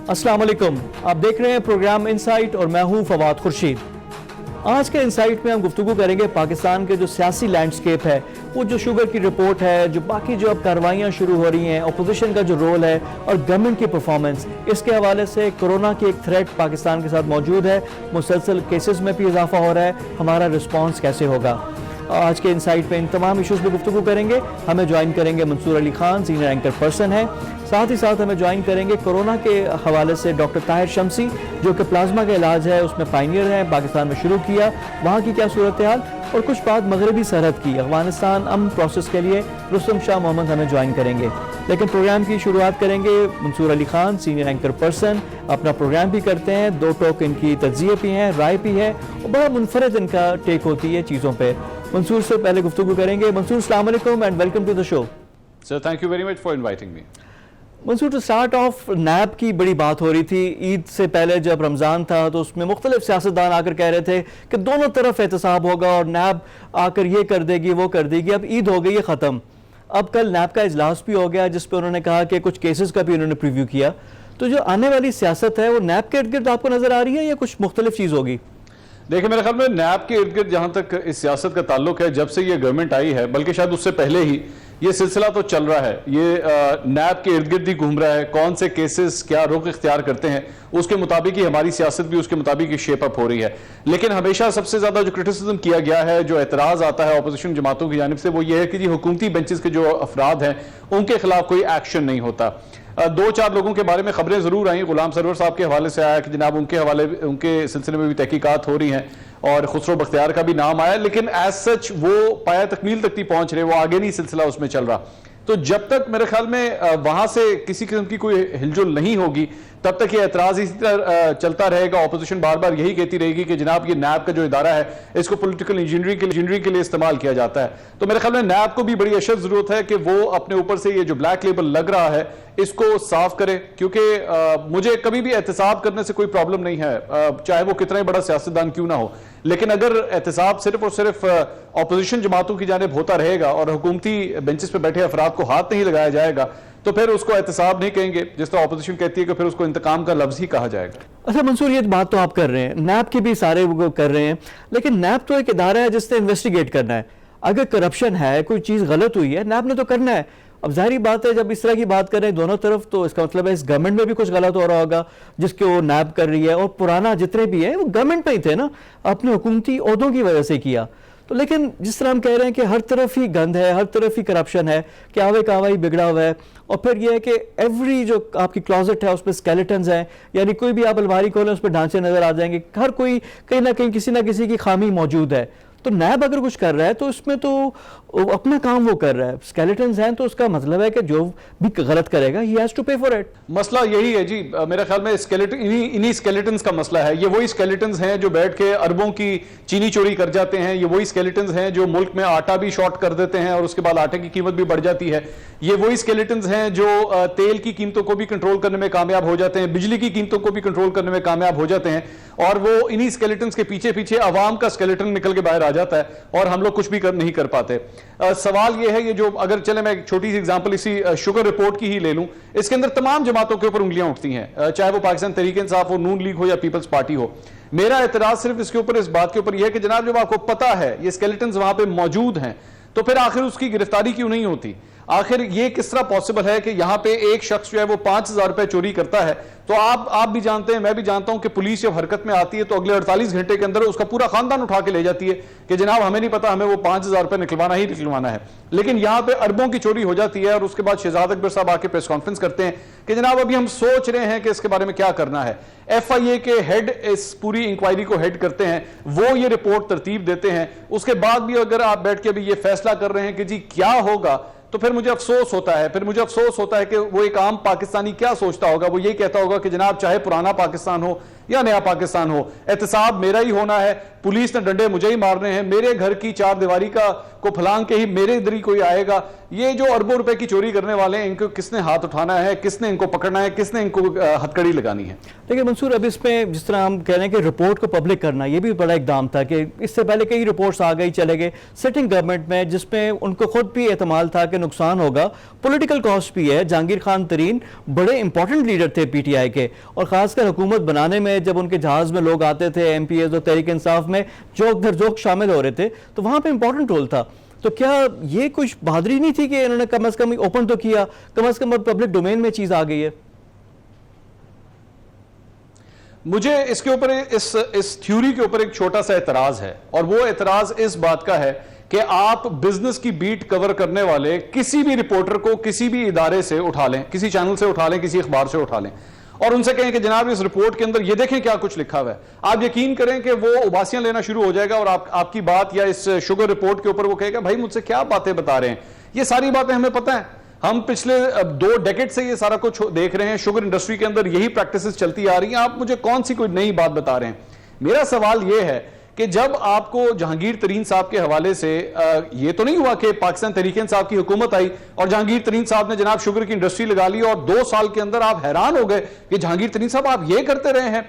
अस्सलाम वालेकुम, आप देख रहे हैं प्रोग्राम इनसाइट और मैं हूं फवाद खुर्शीद। आज के इनसाइट में हम गुफ्तगू करेंगे पाकिस्तान के जो सियासी लैंडस्केप है, वो जो शुगर की रिपोर्ट है, जो बाकी जो अब कार्रवाइयाँ शुरू हो रही हैं, अपोजिशन का जो रोल है और गवर्नमेंट की परफॉर्मेंस, इसके हवाले से कोरोना की एक थ्रेट पाकिस्तान के साथ मौजूद है, मुसलसल केसेस में भी इजाफा हो रहा है, हमारा रिस्पॉन्स कैसे होगा। आज के इनसाइट पे इन तमाम इश्यूज़ पे गुफ्तगू करेंगे। हमें ज्वाइन करेंगे Mansoor Ali Khan, senior anchor person है। साथ ही साथ हमें ज्वाइन करेंगे कोरोना के हवाले से डॉक्टर ताहिर शमसी, जो कि प्लाज्मा का इलाज है उसमें पायनियर है, पाकिस्तान में शुरू किया, वहाँ की क्या सूरत हाल और कुछ बात मगरबी सरहद की, अफगानिस्तान अमन प्रोसेस के लिए रुस्तम शाह मोहम्मद हमें ज्वाइन करेंगे। लेकिन प्रोग्राम की शुरुआत करेंगे Mansoor Ali Khan, senior anchor person, अपना प्रोग्राम भी करते हैं, दो टोक इनकी तज्जिए भी हैं, राय भी है और बड़ा मुनफरद इनका टेक होती है चीज़ों पर। मंसूर से पहले गुफ्तगू करेंगे। मंसूर, अस्सलाम वालेकुम and welcome to the show. Sir, thank you very much for inviting me. Mansoor, to start off, NAB की बड़ी बात हो रही थी ईद से पहले, जब रमज़ान था तो उसमें मुख्तलिफ सियासतदान आकर कह रहे थे कि दोनों तरफ एहतसाब होगा और नैब आकर ये कर देगी वो कर देगी। अब ईद हो गई है ख़त्म, अब कल नैब का इजलास भी हो गया जिस पर उन्होंने कहा कि कुछ केसेस का भी उन्होंने प्रीव्यू किया। तो जो आने वाली सियासत है वो नैब के इर्द गिर्द आपको नज़र आ रही है या कुछ मुख्तलिफ चीज़ होगी? देखिए, मेरे ख्याल में नैब के इर्द गिर्द जहां तक इस सियासत का ताल्लुक है, जब से ये गवर्नमेंट आई है, बल्कि शायद उससे पहले ही ये सिलसिला तो चल रहा है, ये नैब के इर्द गिर्द ही घूम रहा है। कौन से केसेस क्या रुख इख्तियार करते हैं उसके मुताबिक ही हमारी सियासत भी उसके मुताबिक ही शेप अप हो रही है। लेकिन हमेशा सबसे ज्यादा जो क्रिटिसिज्म किया गया है, जो एतराज आता है अपोजिशन जमातों की जानिब से, वो ये है कि जी हुकूमती बेंचेस के जो अफराद हैं उनके खिलाफ कोई एक्शन नहीं होता। दो चार लोगों के बारे में खबरें जरूर आई, गुलाम सरवर साहब के हवाले से आया कि जनाब उनके सिलसिले में भी तहकीकात हो रही हैं और खुसरो बख्तियार का भी नाम आया, लेकिन एज सच वो पाया तकमील तक नहीं पहुंच रहे, वो आगे नहीं सिलसिला उसमें चल रहा। तो जब तक मेरे ख्याल में वहां से किसी किस्म की कोई हिलजुल नहीं होगी, तब तक ये एतराज इसी तरह चलता रहेगा। ऑपोजिशन बार बार यही कहती रहेगी कि जनाब ये नैब का जो इदारा है इसको पॉलिटिकल इंजीनियरिंग के लिए इस्तेमाल किया जाता है। तो मेरे ख्याल में नैब को भी बड़ी अशद जरूरत है कि वो अपने ऊपर से ये जो ब्लैक लेबल लग रहा है इसको साफ करे, क्योंकि मुझे कभी भी एहतसाब करने से कोई प्रॉब्लम नहीं है, चाहे वो कितना ही बड़ा सियासतदान क्यों ना हो। लेकिन अगर एहतसाब सिर्फ और सिर्फ ऑपोजिशन जमातों की जानिब होता रहेगा और हुकूमती बेंचेस पे बैठे अफराद को हाथ नहीं लगाया जाएगा, तो फिर उसको एहतसाब नहीं कहेंगे, जिस तरह ऑपोजिशन कहती है कि फिर उसको इंतकाम का लफ्ज ही कहा जाएगा। अच्छा मंसूर, ये बात तो आप कर रहे हैं, नैब की भी सारे वो कर रहे हैं, लेकिन नैब तो एक इदारा है जिसने इन्वेस्टिगेट करना है। अगर करप्शन है, कोई चीज़ गलत हुई है, नैब ने तो करना है। अब जाहिर बात है जब इस तरह की बात कर रहे हैं दोनों तरफ, तो इसका मतलब है इस गवर्नमेंट में भी कुछ गलत हो रहा होगा जिसके वो नैब कर रही है, और पुराना जितने भी है वो गवर्नमेंट में ही थे ना, अपने हुकूमती ओहदों की वजह से किया। तो लेकिन जिस तरह हम कह रहे हैं कि हर तरफ ही गंद है, हर तरफ ही करप्शन है, कि आवे कावा ही बिगड़ा हुआ है, और फिर यह है कि एवरी जो आपकी क्लॉजेट है उस पर स्केलेटन्स हैं, यानी कोई भी आप अलमारी खोलें उस पर ढांचे नजर आ जाएंगे, हर कोई कहीं ना कहीं किसी ना किसी की खामी मौजूद है। तो नैब अगर कुछ कर रहा है तो इसमें तो अपना काम वो कर रहा है, स्केलेटन्स हैं, तो उसका मतलब है कि जो भी गलत करेगा ही हैज टू पे फॉर इट। मसला यही है जी, मेरे ख्याल में स्केलेटन इन्हीं स्केलेटन्स का मसला है। ये वही स्केलेटन्स हैं जो बैठ के अरबों की चीनी चोरी कर जाते हैं, ये वही स्केलेटन्स हैं जो मुल्क में आटा भी शॉर्ट कर देते हैं और उसके बाद आटे की कीमत भी बढ़ जाती है, ये वही स्केलेटन्स हैं जो तेल की कीमतों को भी कंट्रोल करने में कामयाब हो जाते हैं, बिजली की कीमतों को भी कंट्रोल करने में कामयाब हो जाते हैं, और वो इन्हीं स्केलेटन्स के पीछे पीछे अवाम का स्केलेटन निकल के बाहर आ जाता है और हम लोग कुछ भी नहीं कर पाते। सवाल ये है, ये जो अगर चले मैं एक छोटी सी एग्जांपल इसी शुगर रिपोर्ट की ही ले लूं, इसके अंदर तमाम जमातों के ऊपर उंगलियां उठती हैं, चाहे वो पाकिस्तान तहरीक इंसाफ हो, नून लीग हो या पीपल्स पार्टी हो। मेरा एतराज सिर्फ इसके ऊपर, इस बात के ऊपर यह है कि जनाब जब आपको पता है ये स्केलेटन्स वहां पे मौजूद हैं, तो फिर आखिर उसकी गिरफ्तारी क्यों नहीं होती? आखिर ये किस तरह पॉसिबल है कि यहां पे एक शख्स जो है वो 5,000 रुपए चोरी करता है, तो आप भी जानते हैं, मैं भी जानता हूं कि पुलिस जब हरकत में आती है तो अगले 48 घंटे के अंदर उसका पूरा खानदान उठा के ले जाती है कि जनाब हमें नहीं पता, हमें वो 5,000 रुपए निकलवाना ही निकलवाना है। लेकिन यहां पे अरबों की चोरी हो जाती है और उसके बाद शहजाद अकबर साहब आके प्रेस कॉन्फ्रेंस करते हैं कि जनाब अभी हम सोच रहे हैं कि इसके बारे में क्या करना है। FIA के हेड इस पूरी इंक्वायरी को हेड करते हैं, वो ये रिपोर्ट तरतीब देते हैं, उसके बाद भी अगर आप बैठ के अभी ये फैसला कर रहे हैं कि जी क्या होगा, तो फिर मुझे अफसोस होता है, कि वो एक आम पाकिस्तानी क्या सोचता होगा। वो यही कहता होगा कि जनाब चाहे पुराना पाकिस्तान हो या नया पाकिस्तान हो, एहतसाब मेरा ही होना है, पुलिस ने डंडे मुझे ही मारने हैं, मेरे घर की चार दीवारी का को फलांग के ही मेरे इधर ही कोई आएगा, ये जो अरबों रुपए की चोरी करने वाले हैं इनको किसने हाथ उठाना है, किसने इनको पकड़ना है, किसने इनको हथकड़ी लगानी है। देखिए मंसूर, अब इसमें जिस तरह हम कह रहे हैं कि रिपोर्ट को पब्लिक करना, ये भी बड़ा इकदाम था कि इससे पहले कई रिपोर्ट्स आ गई चले गए सिटिंग गवर्नमेंट में, जिसमें उनको खुद भी एहतमाल था कि नुकसान होगा, पॉलिटिकल कॉस्ट भी है। जहांगीर खान तरीन बड़े इंपॉर्टेंट लीडर थे पीटीआई के, और खासकर हुकूमत बनाने में जब उनके जहाज में लोग आते थे एमपीएस और तहरीक इंसाफ में जोक दर जोक शामिल हो रहे थे, तो वहां पे इंपॉर्टेंट रोल था। तो क्या ये कुछ बहादुरी नहीं थी कि इन्होंने कम से कम ओपन तो किया, कम से कम पब्लिक डोमेन में चीज आ गई है? मुझे इसके ऊपर इस थ्योरी के ऊपर एक छोटा सा एतराज है, और वो एतराज इस बात का है कि आप बिजनेस की बीट कवर करने वाले किसी भी रिपोर्टर को किसी भी इदारे से उठा लें, किसी चैनल से उठा लें, किसी अखबार से उठा लें, और उनसे कहें कि जनाब इस रिपोर्ट के अंदर ये देखें क्या कुछ लिखा हुआ है, आप यकीन करें कि वो उबासियां लेना शुरू हो जाएगा और आपकी बात या इस शुगर रिपोर्ट के ऊपर वो कहेगा भाई मुझसे क्या बातें बता रहे हैं, ये सारी बातें हमें पता है, हम पिछले 2 डेकेड से ये सारा कुछ देख रहे हैं, शुगर इंडस्ट्री के अंदर यही प्रैक्टिसेस चलती आ रही हैं, आप मुझे कौन सी कोई नई बात बता रहे हैं। मेरा सवाल ये है कि जब आपको जहांगीर तरीन साहब के हवाले से ये तो नहीं हुआ कि पाकिस्तान तहरीक इंसाफ की हुकूमत आई और जहांगीर तरीन साहब ने जनाब शुगर की इंडस्ट्री लगा ली और 2 साल के अंदर आप हैरान हो गए कि जहांगीर तरीन साहब आप ये करते रहे हैं।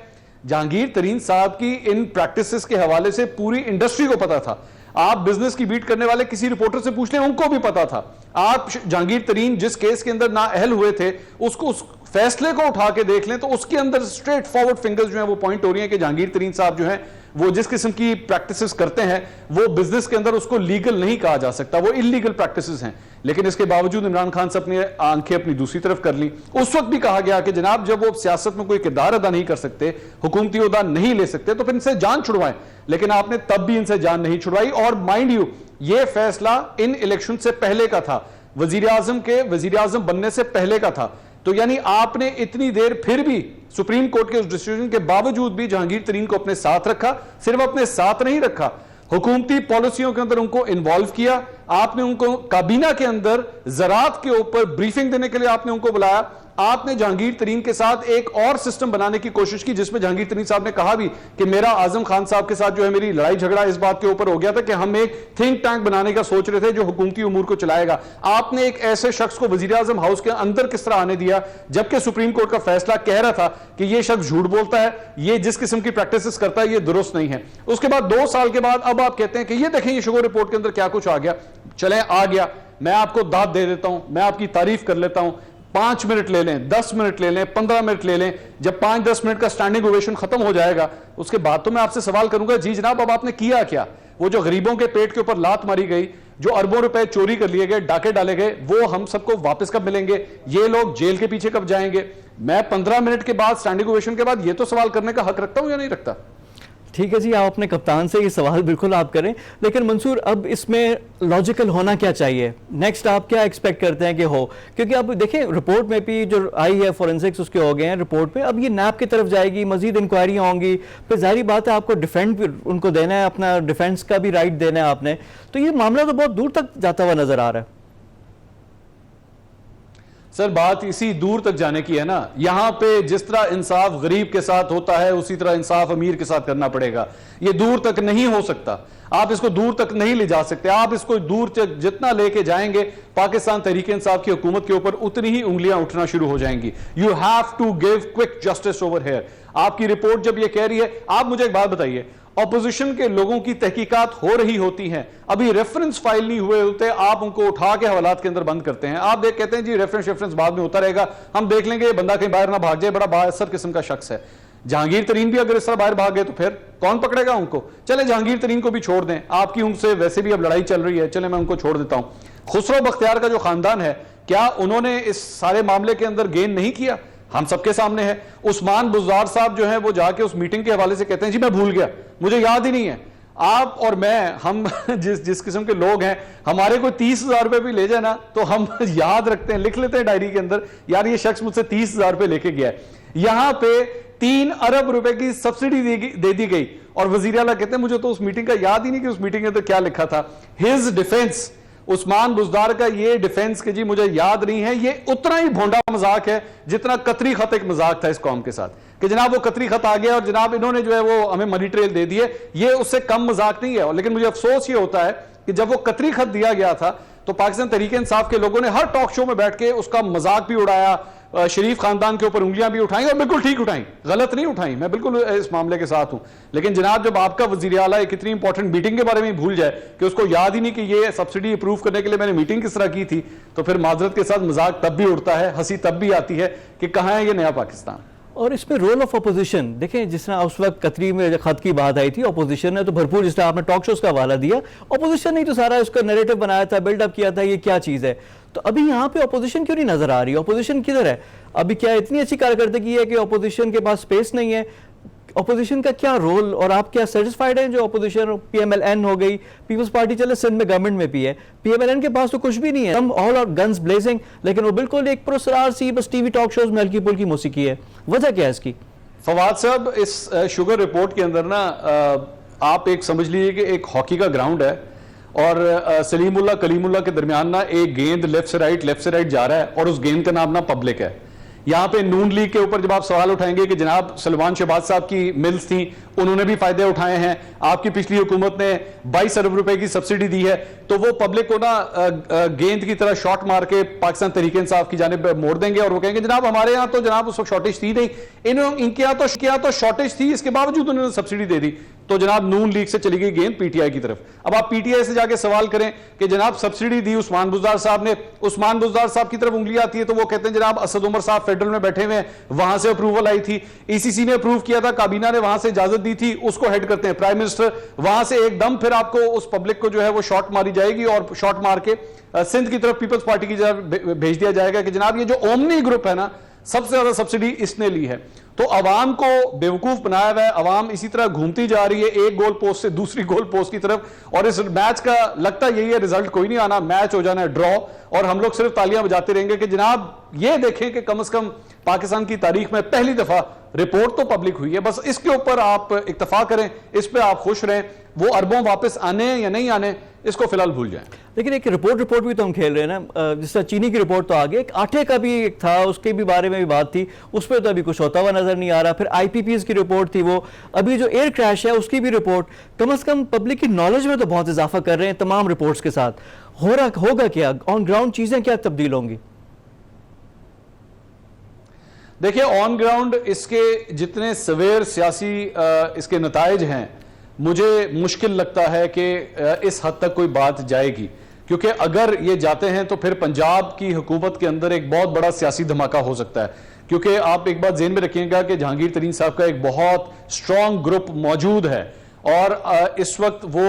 जहांगीर तरीन साहब की इन प्रैक्टिसेस के हवाले से पूरी इंडस्ट्री को पता था। आप बिजनेस की बीट करने वाले किसी रिपोर्टर से पूछ लें, उनको भी पता था। आप जहांगीर तरीन जिस केस के अंदर नाअहल हुए थे उसको, उस फैसले को उठा के देख लें तो उसके अंदर स्ट्रेट फॉरवर्ड फिंगर्स जो है वो पॉइंट हो रही है कि जहांगीर तरीन साहब जो है वो जिस किस्म की प्रैक्टिसेस करते हैं वो बिजनेस के अंदर उसको लीगल नहीं कहा जा सकता, वो इलीगल प्रैक्टिसेस हैं। लेकिन इसके बावजूद इमरान खान से अपनी आंखें अपनी दूसरी तरफ कर ली। उस वक्त भी कहा गया कि जनाब जब वो सियासत में कोई किरदार अदा नहीं कर सकते, हुकूमती ओहदा नहीं ले सकते, तो फिर इनसे जान छुड़वाएं। लेकिन आपने तब भी इनसे जान नहीं छुड़वाई। और माइंड यू, ये फैसला इन इलेक्शन से पहले का था, वजीर आजम के वजीर आजम बनने से पहले का था। तो यानी आपने इतनी देर फिर भी सुप्रीम कोर्ट के उस डिसीजन के बावजूद भी जहांगीर तरीन को अपने साथ रखा। सिर्फ अपने साथ नहीं रखा, हुकूमती पॉलिसियों के अंदर उनको इन्वॉल्व किया। आपने उनको काबीना के अंदर ज़राअत के ऊपर ब्रीफिंग देने के लिए आपने उनको बुलाया। आपने जहांगीर तरीन के साथ एक और सिस्टम बनाने की कोशिश की जिसमें जहांगीर तरीन साहब ने कहा भी कि मेरा आजम खान साहब के साथ जो है मेरी लड़ाई झगड़ा इस बात के ऊपर हो गया था कि हम एक थिंक टैंक बनाने का सोच रहे थे जो हुकूमती उमूर को चलाएगा। आपने एक ऐसे शख्स को वजीर आजम हाउस के अंदर किस तरह आने दिया जबकि सुप्रीम कोर्ट का फैसला कह रहा था कि यह शख्स झूठ बोलता है, ये जिस किस्म की प्रैक्टिस करता है ये दुरुस्त नहीं है। उसके बाद 2 साल के बाद अब आप कहते हैं कि ये देखें ये शुगर रिपोर्ट के अंदर क्या कुछ आ गया। चलें, आ गया, मैं आपको दाद दे देता हूं, मैं आपकी तारीफ कर लेता हूं। 5 मिनट ले लें, 10 मिनट ले लें, 15 मिनट ले लें, जब 5-10 मिनट का स्टैंडिंग ओवेशन खत्म हो जाएगा उसके बाद तो मैं आपसे सवाल करूंगा, जी जनाब अब आपने किया क्या? वो जो गरीबों के पेट के ऊपर लात मारी गई, जो अरबों रुपए चोरी कर लिए गए, डाके डाले गए, वो हम सबको वापस कब मिलेंगे? ये लोग जेल के पीछे कब जाएंगे? मैं 15 मिनट के बाद स्टैंडिंग ओवेशन के बाद ये तो सवाल करने का हक रखता हूं या नहीं रखता? ठीक है जी, आप अपने कप्तान से ये सवाल बिल्कुल आप करें, लेकिन मंसूर अब इसमें लॉजिकल होना क्या चाहिए? नेक्स्ट आप क्या एक्सपेक्ट करते हैं कि हो? क्योंकि अब देखें रिपोर्ट में भी जो आई है, फोरेंसिक्स उसके हो गए हैं रिपोर्ट पे, अब ये नैब की तरफ जाएगी, मजीद इंक्वायरियाँ होंगी, फिर जाहिर बात है आपको डिफेंड भी उनको देना है, अपना डिफेंस का भी राइट देना है आपने, तो ये मामला तो बहुत दूर तक जाता हुआ नजर आ रहा है। सर बात इसी दूर तक जाने की है ना। यहां पे जिस तरह इंसाफ गरीब के साथ होता है उसी तरह इंसाफ अमीर के साथ करना पड़ेगा। ये दूर तक नहीं हो सकता, आप इसको दूर तक नहीं ले जा सकते। आप इसको दूर तक जितना लेके जाएंगे पाकिस्तान तहरीक इंसाफ की हुकूमत के ऊपर उतनी ही उंगलियां उठना शुरू हो जाएंगी। You have to give quick justice over here. आपकी रिपोर्ट जब ये कह रही है, आप मुझे एक बात बताइए, ऑपोजिशन के लोगों की तहकीकात हो रही होती हैं, अभी रेफरेंस फाइल नहीं हुए होते, आप उनको उठा के हवालात के अंदर बंद करते हैं। आप देख कहते हैं जी रेफरेंस बाद में होता रहेगा, हम देख लेंगे, ये बंदा कहीं बाहर ना भाग जाए, बड़ा बाअसर किस्म का शख्स है। जहांगीर तरीन भी अगर इस तरह बाहर भाग गए तो फिर कौन पकड़ेगा उनको? चले जहांगीर तरीन को भी छोड़ दें, आपकी उनसे वैसे भी अब लड़ाई चल रही है, चले मैं उनको छोड़ देता हूं। खुसरो बख्तियार का जो खानदान है, क्या उन्होंने इस सारे मामले के अंदर गेन नहीं किया? हम सबके सामने है। उस्मान बुज़दार साहब जो है वो जाके उस मीटिंग के हवाले से कहते हैं जी मैं भूल गया, मुझे याद ही नहीं है। आप और मैं, हम जिस किस्म के लोग हैं, हमारे को 30,000 रुपए भी ले जाए ना तो हम याद रखते हैं, लिख लेते हैं डायरी के अंदर, यार ये शख्स मुझसे 30,000 रुपए लेके गया है। यहां पे 3 अरब रुपए की सब्सिडी दे दी गई और वजीर आला कहते हैं मुझे तो उस मीटिंग का याद ही नहीं कि उस मीटिंग के अंदर क्या लिखा था। हिज डिफेंस, उस्मान बुजदार का ये डिफेंस के जी मुझे याद नहीं है, ये उतना ही भोंडा मजाक है जितना कतरी खत एक मजाक था इस कौम के साथ कि जनाब वो कतरी खत आ गया और जनाब इन्होंने जो है वो हमें मनी ट्रेल दे दिए, ये उससे कम मजाक नहीं है। लेकिन मुझे अफसोस ये होता है कि जब वो कतरी खत दिया गया था तो पाकिस्तान तहरीक इंसाफ के लोगों ने हर टॉक शो में बैठ के उसका मजाक भी उड़ाया, शरीफ खानदान के ऊपर उंगलियां भी उठाई और बिल्कुल ठीक उठाई, गलत नहीं उठाई, मैं बिल्कुल इस मामले के साथ हूं। लेकिन जनाब जब आपका वजीर आला एक इतनी इंपॉर्टेंट मीटिंग के बारे में भूल जाए कि उसको याद ही नहीं कि ये सब्सिडी अप्रूव करने के लिए मैंने मीटिंग किस तरह की थी, तो फिर माजरत के साथ मजाक तब भी उड़ता है, हंसी तब भी आती है कि कहां है ये नया पाकिस्तान। और इसमें रोल ऑफ अपोजिशन देखें, जिस तरह उस वक्त कतरी में जब खत की बात आई थी, अपोजिशन ने तो भरपूर, जिस तरह आपने टॉक शोज का हवाला दिया, अपोजिशन ने तो सारा उसका नैरेटिव बनाया था, बिल्डअप किया था, ये क्या चीज़ है। तो अभी यहाँ पे अपोजिशन क्यों नहीं नजर आ रही? अपोजिशन किधर है? अभी क्या इतनी अच्छी कारकर्दगी है कि अपोजिशन के पास स्पेस नहीं है? अपोजिशन का क्या रोल, और आप क्या सेटिस्फाइड हैं जो अपोजिशन पीएमएलएन हो गई, पीपल्स पार्टी चले सिंध में गवर्नमेंट में भी है, पीएमएलएन के पास तो कुछ भी नहीं है, हम ऑल आउट गन्स ब्लेजिंग, लेकिन वो बिल्कुल एक पुरस्कार सी बस टीवी टॉक शोज में हल्की फुल्की मौसीकी है। वजह क्या है इसकी? फवाद साहब, इस शुगर रिपोर्ट के अंदर ना आप एक समझ लीजिए कि एक हॉकी का ग्राउंड है और सलीमुल्लाह कलीमुल्लाह के दरमियान ना एक गेंद लेफ्ट से राइट जा रहा है और उस गेंद का नाम ना पब्लिक है। यहां पे नून लीग के ऊपर जब आप सवाल उठाएंगे कि जनाब सलमान शहबाज साहब की मिल्स थी, उन्होंने भी फायदे उठाए हैं, आपकी पिछली हुकूमत ने 22 अरब रुपए की सब्सिडी दी है, तो वो पब्लिक को ना गेंद की तरह शॉट मार के पाकिस्तान तहरीक इंसाफ की जानिब मोड़ देंगे और वो कहेंगे जनाब हमारे यहाँ तो जनाब उस वक्त शॉर्टेज थी नहीं, इनके यहाँ तो शॉर्टेज थी, इसके बावजूद उन्होंने सब्सिडी दे दी, तो जनाब नून लीग से चली गई गेंद पीटीआई की तरफ। अब आप पीटीआई से जाके सवाल करें कि जनाब सब्सिडी दी उस्मान बुजदार साहब ने, उस्मान बुजदार साहब की तरफ उंगली आती है तो वो कहते हैं जनाब असद उमर साहब फेडरल में बैठे हुए हैं, वहां से अप्रूवल आई थी, ईसीसी ने अप्रूव किया था, काबीना ने वहां से इजाजत दी थी, उसको हेड करते हैं प्राइम मिनिस्टर, वहां से एकदम फिर आपको उस पब्लिक को जो है वो शॉट मारी जाएगी और शॉट मार के सिंध की तरफ पीपल्स पार्टी की तरफ भेज दिया जाएगा कि जनाब ये जो ओमनी ग्रुप है ना, सबसे ज्यादा सब्सिडी इसने ली है। तो अवाम को बेवकूफ बनाया हुआ है, अवाम इसी तरह घूमती जा रही है एक गोल पोस्ट से दूसरी गोल पोस्ट की तरफ, और इस मैच का लगता यही है रिजल्ट कोई नहीं आना, मैच हो जाना है ड्रॉ, और हम लोग सिर्फ तालियां बजाते रहेंगे कि जनाब ये देखें कि कम से कम पाकिस्तान की तारीख में पहली दफा रिपोर्ट तो पब्लिक हुई है, बस इसके ऊपर आप इत्तफा करें, इस पे आप खुश रहें, वो अरबों वापस आने या नहीं आने इसको फिलहाल भूल जाएं। लेकिन एक रिपोर्ट भी तो हम खेल रहे हैं ना, जिस तरह चीनी की रिपोर्ट तो आगे एक आटे का भी एक था, उसके भी बारे में भी बात थी, उस पर तो अभी कुछ होता हुआ नजर नहीं आ रहा। फिर आईपीपीएस की रिपोर्ट थी, वो अभी जो एयर क्रैश है उसकी भी रिपोर्ट, कम से कम पब्लिक की नॉलेज में तो बहुत इजाफा कर रहे हैं तमाम रिपोर्ट्स के साथ। होगा क्या ऑन ग्राउंड, चीजें क्या तब्दील होंगी? देखिए ऑन ग्राउंड इसके जितने सवेर सियासी इसके नताइज हैं, मुझे मुश्किल लगता है कि इस हद तक कोई बात जाएगी, क्योंकि अगर ये जाते हैं तो फिर पंजाब की हुकूमत के अंदर एक बहुत बड़ा सियासी धमाका हो सकता है, क्योंकि आप एक बात ज़हन में रखिएगा कि जहांगीर तरीन साहब का एक बहुत स्ट्रॉन्ग ग्रुप मौजूद है और इस वक्त वो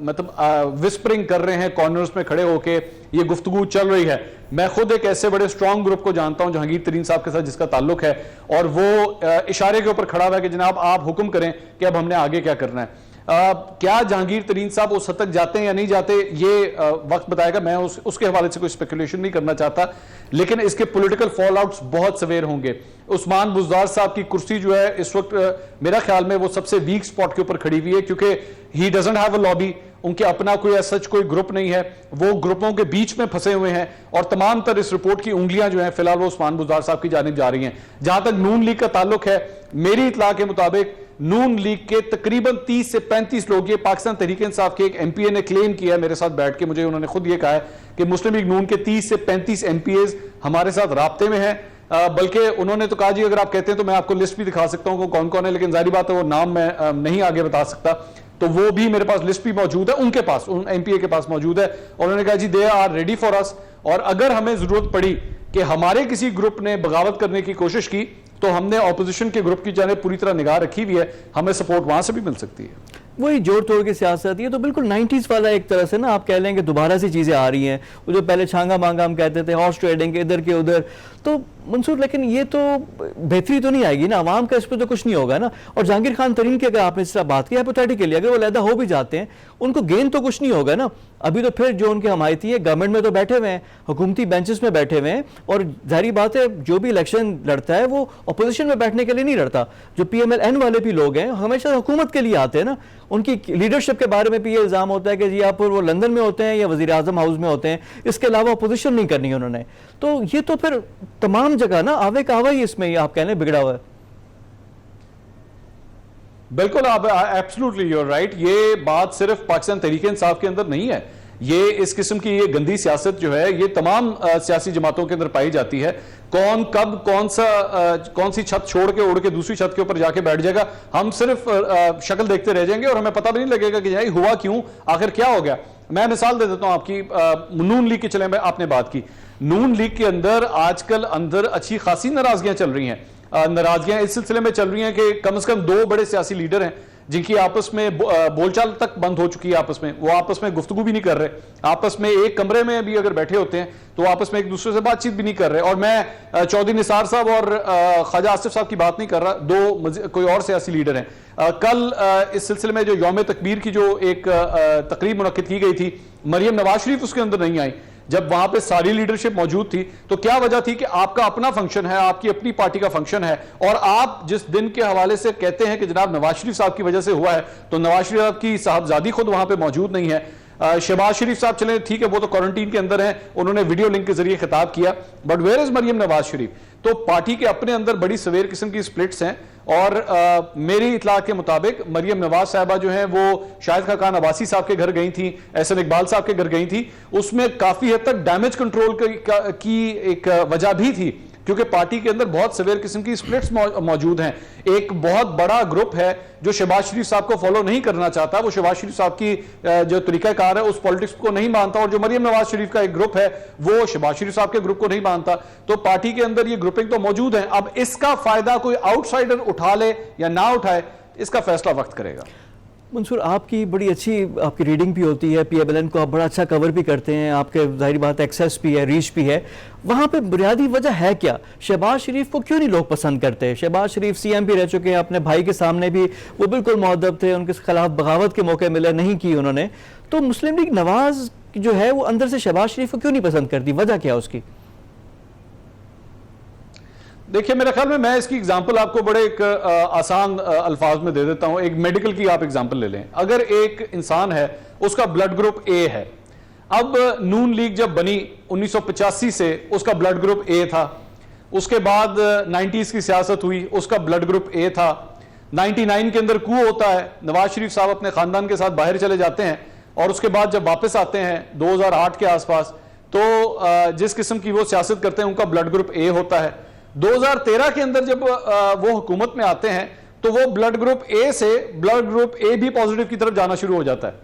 मतलब विस्परिंग कर रहे हैं कॉर्नर्स में खड़े होके, ये गुफ्तगू चल रही है। मैं खुद एक ऐसे बड़े स्ट्रॉन्ग ग्रुप को जानता हूं जहांगीर तरीन साहब के साथ जिसका ताल्लुक है, और वो इशारे के ऊपर खड़ा हुआ है कि जनाब आप हुक्म करें कि अब हमने आगे क्या करना है। क्या जहांगीर तरीन साहब उस हद तक जाते हैं या नहीं जाते, ये वक्त बताएगा। मैं उसके हवाले से कोई स्पेकुलेशन नहीं करना चाहता, लेकिन इसके पॉलिटिकल फॉल आउट्स बहुत सवेर होंगे। उस्मान बुजदार साहब की कुर्सी जो है इस वक्त मेरा ख्याल में वो सबसे वीक स्पॉट के ऊपर खड़ी हुई है, क्योंकि he doesn't have a lobby, उनके अपना कोई सच कोई ग्रुप नहीं है, वो ग्रुपों के बीच में फंसे हुए हैं, और तमाम तर इस रिपोर्ट की उंगलियां जो हैं फिलहाल वो उस्मान बुजदार साहब की जानिब जा रही हैं। जहां तक नून लीग का ताल्लुक है, मेरी इतला के मुताबिक नून लीग के तकरीबन 30 से 35 लोग, ये पाकिस्तान तहरीक इंसाफ के एक एमपीए ने क्लेम किया मेरे साथ बैठ के, मुझे उन्होंने खुद ये कहा है कि मुस्लिम लीग नून के 30 से 35 एमपीएज हमारे साथ राब्ते में हैं, बल्कि उन्होंने तो कहा जी अगर आप कहते हैं तो मैं आपको लिस्ट भी दिखा सकता हूं कौन कौन है, लेकिन जाहिर बात है वो नाम मैं नहीं आगे बता सकता, तो वो भी मेरे पास लिस्ट भी मौजूद है, उनके पास, उन एमपीए के पास मौजूद है। और उन्होंने कहा जी they are ready for us, और अगर हमें जरूरत पड़ी कि हमारे किसी ग्रुप ने बगावत करने की कोशिश की तो हमने ऑपोजिशन के ग्रुप की जाने पूरी तरह निगाह रखी हुई है, हमें सपोर्ट वहां से भी मिल सकती है। वही जोड़ तोड़ की सियासत, ये तो बिल्कुल 90s वाला एक तरह से ना आप कह लेंगे दोबारा से चीजें आ रही हैं, वो जो पहले छांगा मांगा हम कहते थे, हॉर्स ट्रेडिंग इधर के उधर, तो मंसूर, लेकिन ये तो बेहतरी तो नहीं आएगी ना, आवाम का इस पर तो कुछ नहीं होगा ना। और जहांगीर खान तरीन की अगर आपने इस तरह बात की हाइपोथेटिकली, अगर वो अलहदा हो भी जाते हैं, उनको गेन तो कुछ नहीं होगा ना। अभी तो फिर जो उनके हमायती है गवर्नमेंट में तो बैठे हुए हैं, हुकूमती बेंचेस में बैठे हुए हैं, और जाहिर बात है जो भी इलेक्शन लड़ता है वो अपोजिशन में बैठने के लिए नहीं लड़ता। जो PMLN वाले भी लोग हैं हमेशा हुकूमत के लिए आते हैं ना। उनकी लीडरशिप के बारे में भी ये इल्ज़ाम होता है कि जी आप वो लंदन में होते हैं या वज़ीर आज़म हाउस में होते हैं, इसके अलावा अपोजिशन नहीं करनी है उन्होंने। तो ये तो फिर तमाम जगह ना आवे कावा ही इसमें ये आप कहने बिगड़ा हुआ है। बिल्कुल, आप एब्सोल्युटली यू आर राइट। ये बात सिर्फ पाकिस्तान तहरीक इंसाफ के अंदर नहीं है, ये इस किस्म की ये गंदी सियासत जो है ये तमाम सियासी जमातों के अंदर पाई जाती है। कौन कब कौन सी छत छोड़ के उड़ के दूसरी छत के ऊपर जाके बैठ जाएगा, हम सिर्फ शक्ल देखते रह जाएंगे और हमें पता भी नहीं लगेगा कि यार हुआ क्यों, आखिर क्या हो गया। मैं मिसाल दे देता हूं आपकी, नून लीग की चले में आपने बात की, नून लीग के अंदर आजकल अंदर अच्छी खासी नाराजगियां चल रही हैं। नाराजगियां इस सिलसिले में चल रही हैं कि कम से कम 2 बड़े सियासी लीडर हैं जिनकी आपस में बोलचाल तक बंद हो चुकी है, आपस में वो आपस में गुफ्तगू भी नहीं कर रहे, आपस में एक कमरे में भी अगर बैठे होते हैं तो आपस में एक दूसरे से बातचीत भी नहीं कर रहे। और मैं चौधरी निसार साहब और ख्वाजा आसिफ साहब की बात नहीं कर रहा, 2 कोई और सियासी लीडर हैं। कल इस सिलसिले में जो यौम तकबीर की जो एक तकरीब मुनक्किद की गई थी, मरियम नवाज शरीफ उसके अंदर नहीं आई, जब वहां पे सारी लीडरशिप मौजूद थी। तो क्या वजह थी कि आपका अपना फंक्शन है, आपकी अपनी पार्टी का फंक्शन है, और आप जिस दिन के हवाले से कहते हैं कि जनाब नवाज शरीफ साहब की वजह से हुआ है, तो नवाज शरीफ साहब की साहबजादी खुद वहां पे मौजूद नहीं है। शहबाज शरीफ साहब चले, ठीक है वो तो क्वारंटीन के अंदर हैं, उन्होंने वीडियो लिंक के जरिए खिताब किया, but where is Maryam Nawaz Sharif. तो पार्टी के अपने अंदर बड़ी सवेर किस्म की स्प्लिट्स हैं, और मेरी इतला के मुताबिक मरियम नवाज साहबा जो हैं वो शाहिद खान अब्बासी साहब के घर गई थी, एहसन इकबाल साहब के घर गई थी, उसमें काफी हद तक डैमेज कंट्रोल की एक वजह भी थी, क्योंकि पार्टी के अंदर बहुत सवेर किस्म की स्प्लिट्स मौजूद हैं। एक बहुत बड़ा ग्रुप है जो शहबाज शरीफ साहब को फॉलो नहीं करना चाहता, वो शहबाज शरीफ साहब की जो तरीकाकार है उस पॉलिटिक्स को नहीं मानता, और जो मरियम नवाज शरीफ का एक ग्रुप है वो शहबाज शरीफ साहब के ग्रुप को नहीं मानता। तो पार्टी के अंदर ये ग्रुपिंग तो मौजूद है। अब इसका फायदा कोई आउटसाइडर उठा ले या ना उठाए, इसका फैसला वक्त करेगा। मंसूर, आपकी बड़ी अच्छी आपकी रीडिंग भी होती है, PMLN को आप बड़ा अच्छा कवर भी करते हैं, आपके जाहिर बात एक्सेस भी है, रीच भी है। वहाँ पे बुनियादी वजह है क्या? शहबाज शरीफ को क्यों नहीं लोग पसंद करते? शहबाज शरीफ CM भी रह चुके हैं, अपने भाई के सामने भी वो बिल्कुल मुअद्दब थे, उनके खिलाफ बगावत के मौके मिले, नहीं की उन्होंने। तो मुस्लिम लीग नवाज जो है वो अंदर से शहबाज शरीफ को क्यों नहीं पसंद करती, वजह क्या उसकी? देखिए, मेरे ख्याल में मैं इसकी एग्जांपल आपको बड़े एक आसान अल्फाज में दे देता हूं। एक मेडिकल की आप एग्जांपल ले लें। अगर एक इंसान है, उसका ब्लड ग्रुप A है, अब नून लीग जब बनी 1985 से उसका ब्लड ग्रुप A था, उसके बाद 90s की सियासत हुई, उसका ब्लड ग्रुप A था। 99 के अंदर कू होता है, नवाज शरीफ साहब अपने खानदान के साथ बाहर चले जाते हैं, और उसके बाद जब वापस आते हैं 2008 के आसपास, तो जिस किस्म की वो सियासत करते हैं उनका ब्लड ग्रुप A होता है। 2013 के अंदर जब वो हुकूमत में आते हैं तो वो ब्लड ग्रुप A से ब्लड ग्रुप A भी पॉजिटिव की तरफ जाना शुरू हो जाता है,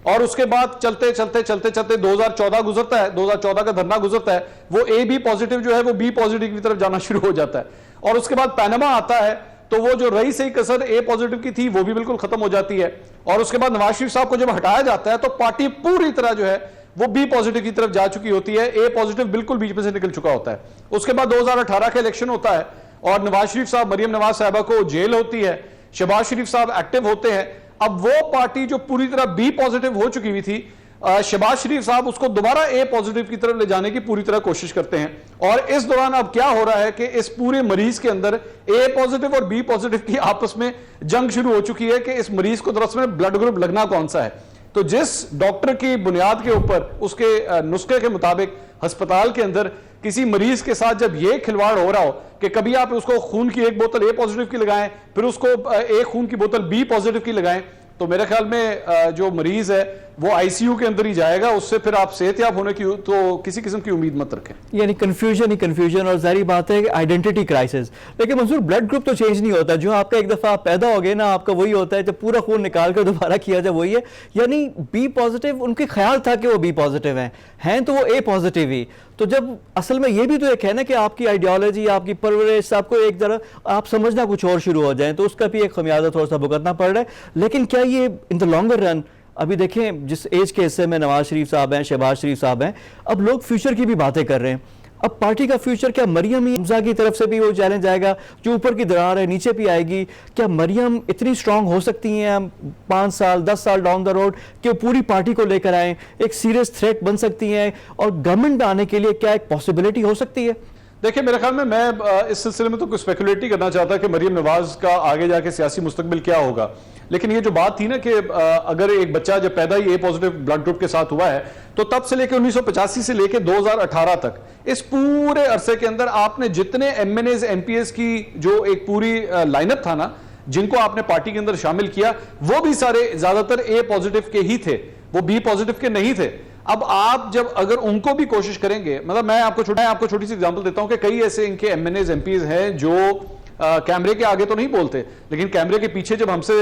और उसके बाद चलते चलते चलते चलते 2014 गुजरता है, 2014 का धरना गुजरता है, वो A भी पॉजिटिव जो है वो B पॉजिटिव की तरफ जाना शुरू हो जाता है, और उसके बाद पैनामा आता है, तो वो जो रही सही कसर A पॉजिटिव की थी वो भी बिल्कुल खत्म हो जाती है, और उसके बाद नवाज शरीफ साहब को जब हटाया जाता है तो पार्टी पूरी तरह जो है वो B पॉजिटिव की तरफ जा चुकी होती है, A पॉजिटिव बिल्कुल बीच में से निकल चुका होता है। उसके बाद 2018 का इलेक्शन होता है, और नवाज शरीफ साहब, मरियम नवाज साहबा को जेल होती है, शहबाज शरीफ साहब एक्टिव होते हैं। अब वो पार्टी जो पूरी तरह B पॉजिटिव हो चुकी हुई थी, शहबाज शरीफ साहब उसको दोबारा A पॉजिटिव की तरफ ले जाने की पूरी तरह कोशिश करते हैं, और इस दौरान अब क्या हो रहा है कि इस पूरे मरीज के अंदर A पॉजिटिव और B पॉजिटिव की आपस में जंग शुरू हो चुकी है कि इस मरीज को दरअसल में ब्लड ग्रुप लगना कौन सा है। तो जिस डॉक्टर की बुनियाद के ऊपर उसके नुस्खे के मुताबिक अस्पताल के अंदर किसी मरीज के साथ जब ये खिलवाड़ हो रहा हो कि कभी आप उसको खून की एक बोतल A पॉजिटिव की लगाएं, फिर उसको एक खून की बोतल B पॉजिटिव की लगाएं, तो मेरे ख्याल में जो मरीज है वो ICU के अंदर ही जाएगा, उससे फिर आप सेहतयाब होने की तो किसी किस्म की उम्मीद मत रखें। यानी कंफ्यूजन ही कंफ्यूजन, और जारी बात है कि आइडेंटिटी क्राइसिस। लेकिन मंसूर, ब्लड ग्रुप तो चेंज नहीं होता, जो आपका एक दफा पैदा हो गए ना आपका वही होता है, जब पूरा खून निकाल कर दोबारा किया जाए वही है। यानी B पॉजिटिव, उनके ख्याल था कि वो B पॉजिटिव हैं तो वो A पॉजिटिव ही। तो जब असल में ये भी तो एक है ना कि आपकी आइडियोलॉजी, आपकी परवरिश, आपको एक तरह आप समझना कुछ और शुरू हो जाए, तो उसका भी एक खमियाजा थोड़ा सा भुगतना पड़ रहा है। लेकिन क्या ये इन द लॉन्गर रन, अभी देखें जिस एज के हिस्से में नवाज शरीफ साहब हैं, शहबाज शरीफ साहब हैं, अब लोग फ्यूचर की भी बातें कर रहे हैं। अब पार्टी का फ्यूचर, क्या मरियम हमजा की तरफ से भी वो चैलेंज आएगा, जो ऊपर की दरार है नीचे भी आएगी, क्या मरियम इतनी स्ट्रांग हो सकती हैं 5 साल 10 साल डाउन द रोड कि वो पूरी पार्टी को लेकर आए, एक सीरियस थ्रेट बन सकती हैं और गवर्नमेंट में आने के लिए क्या एक पॉसिबिलिटी हो सकती है? देखिए, मेरे ख्याल में मैं इस सिलसिले में तो कुछ स्पेकुलेट ही करना चाहता कि मरियम नवाज का आगे जाके सियासी मुस्तकबिल क्या होगा, लेकिन ये जो बात थी ना कि अगर एक बच्चा जब पैदा ही ए पॉजिटिव ब्लड ग्रुप के साथ हुआ है तो तब से लेकर 1985 से लेकर 2018 तक इस पूरे अरसे के अंदर आपने जितने एमएनएज एमपीएस की जो एक पूरी लाइनअप था ना, जिनको आपने पार्टी के अंदर शामिल किया, वो भी सारे ज्यादातर ए पॉजिटिव के ही थे, वो बी पॉजिटिव के नहीं थे। अब आप जब अगर उनको भी कोशिश करेंगे, मतलब मैं आपको छोटी सी एग्जांपल देता हूं कि कई ऐसे इनके एमएनएज एमपीज हैं जो कैमरे के आगे तो नहीं बोलते, लेकिन कैमरे के पीछे जब हमसे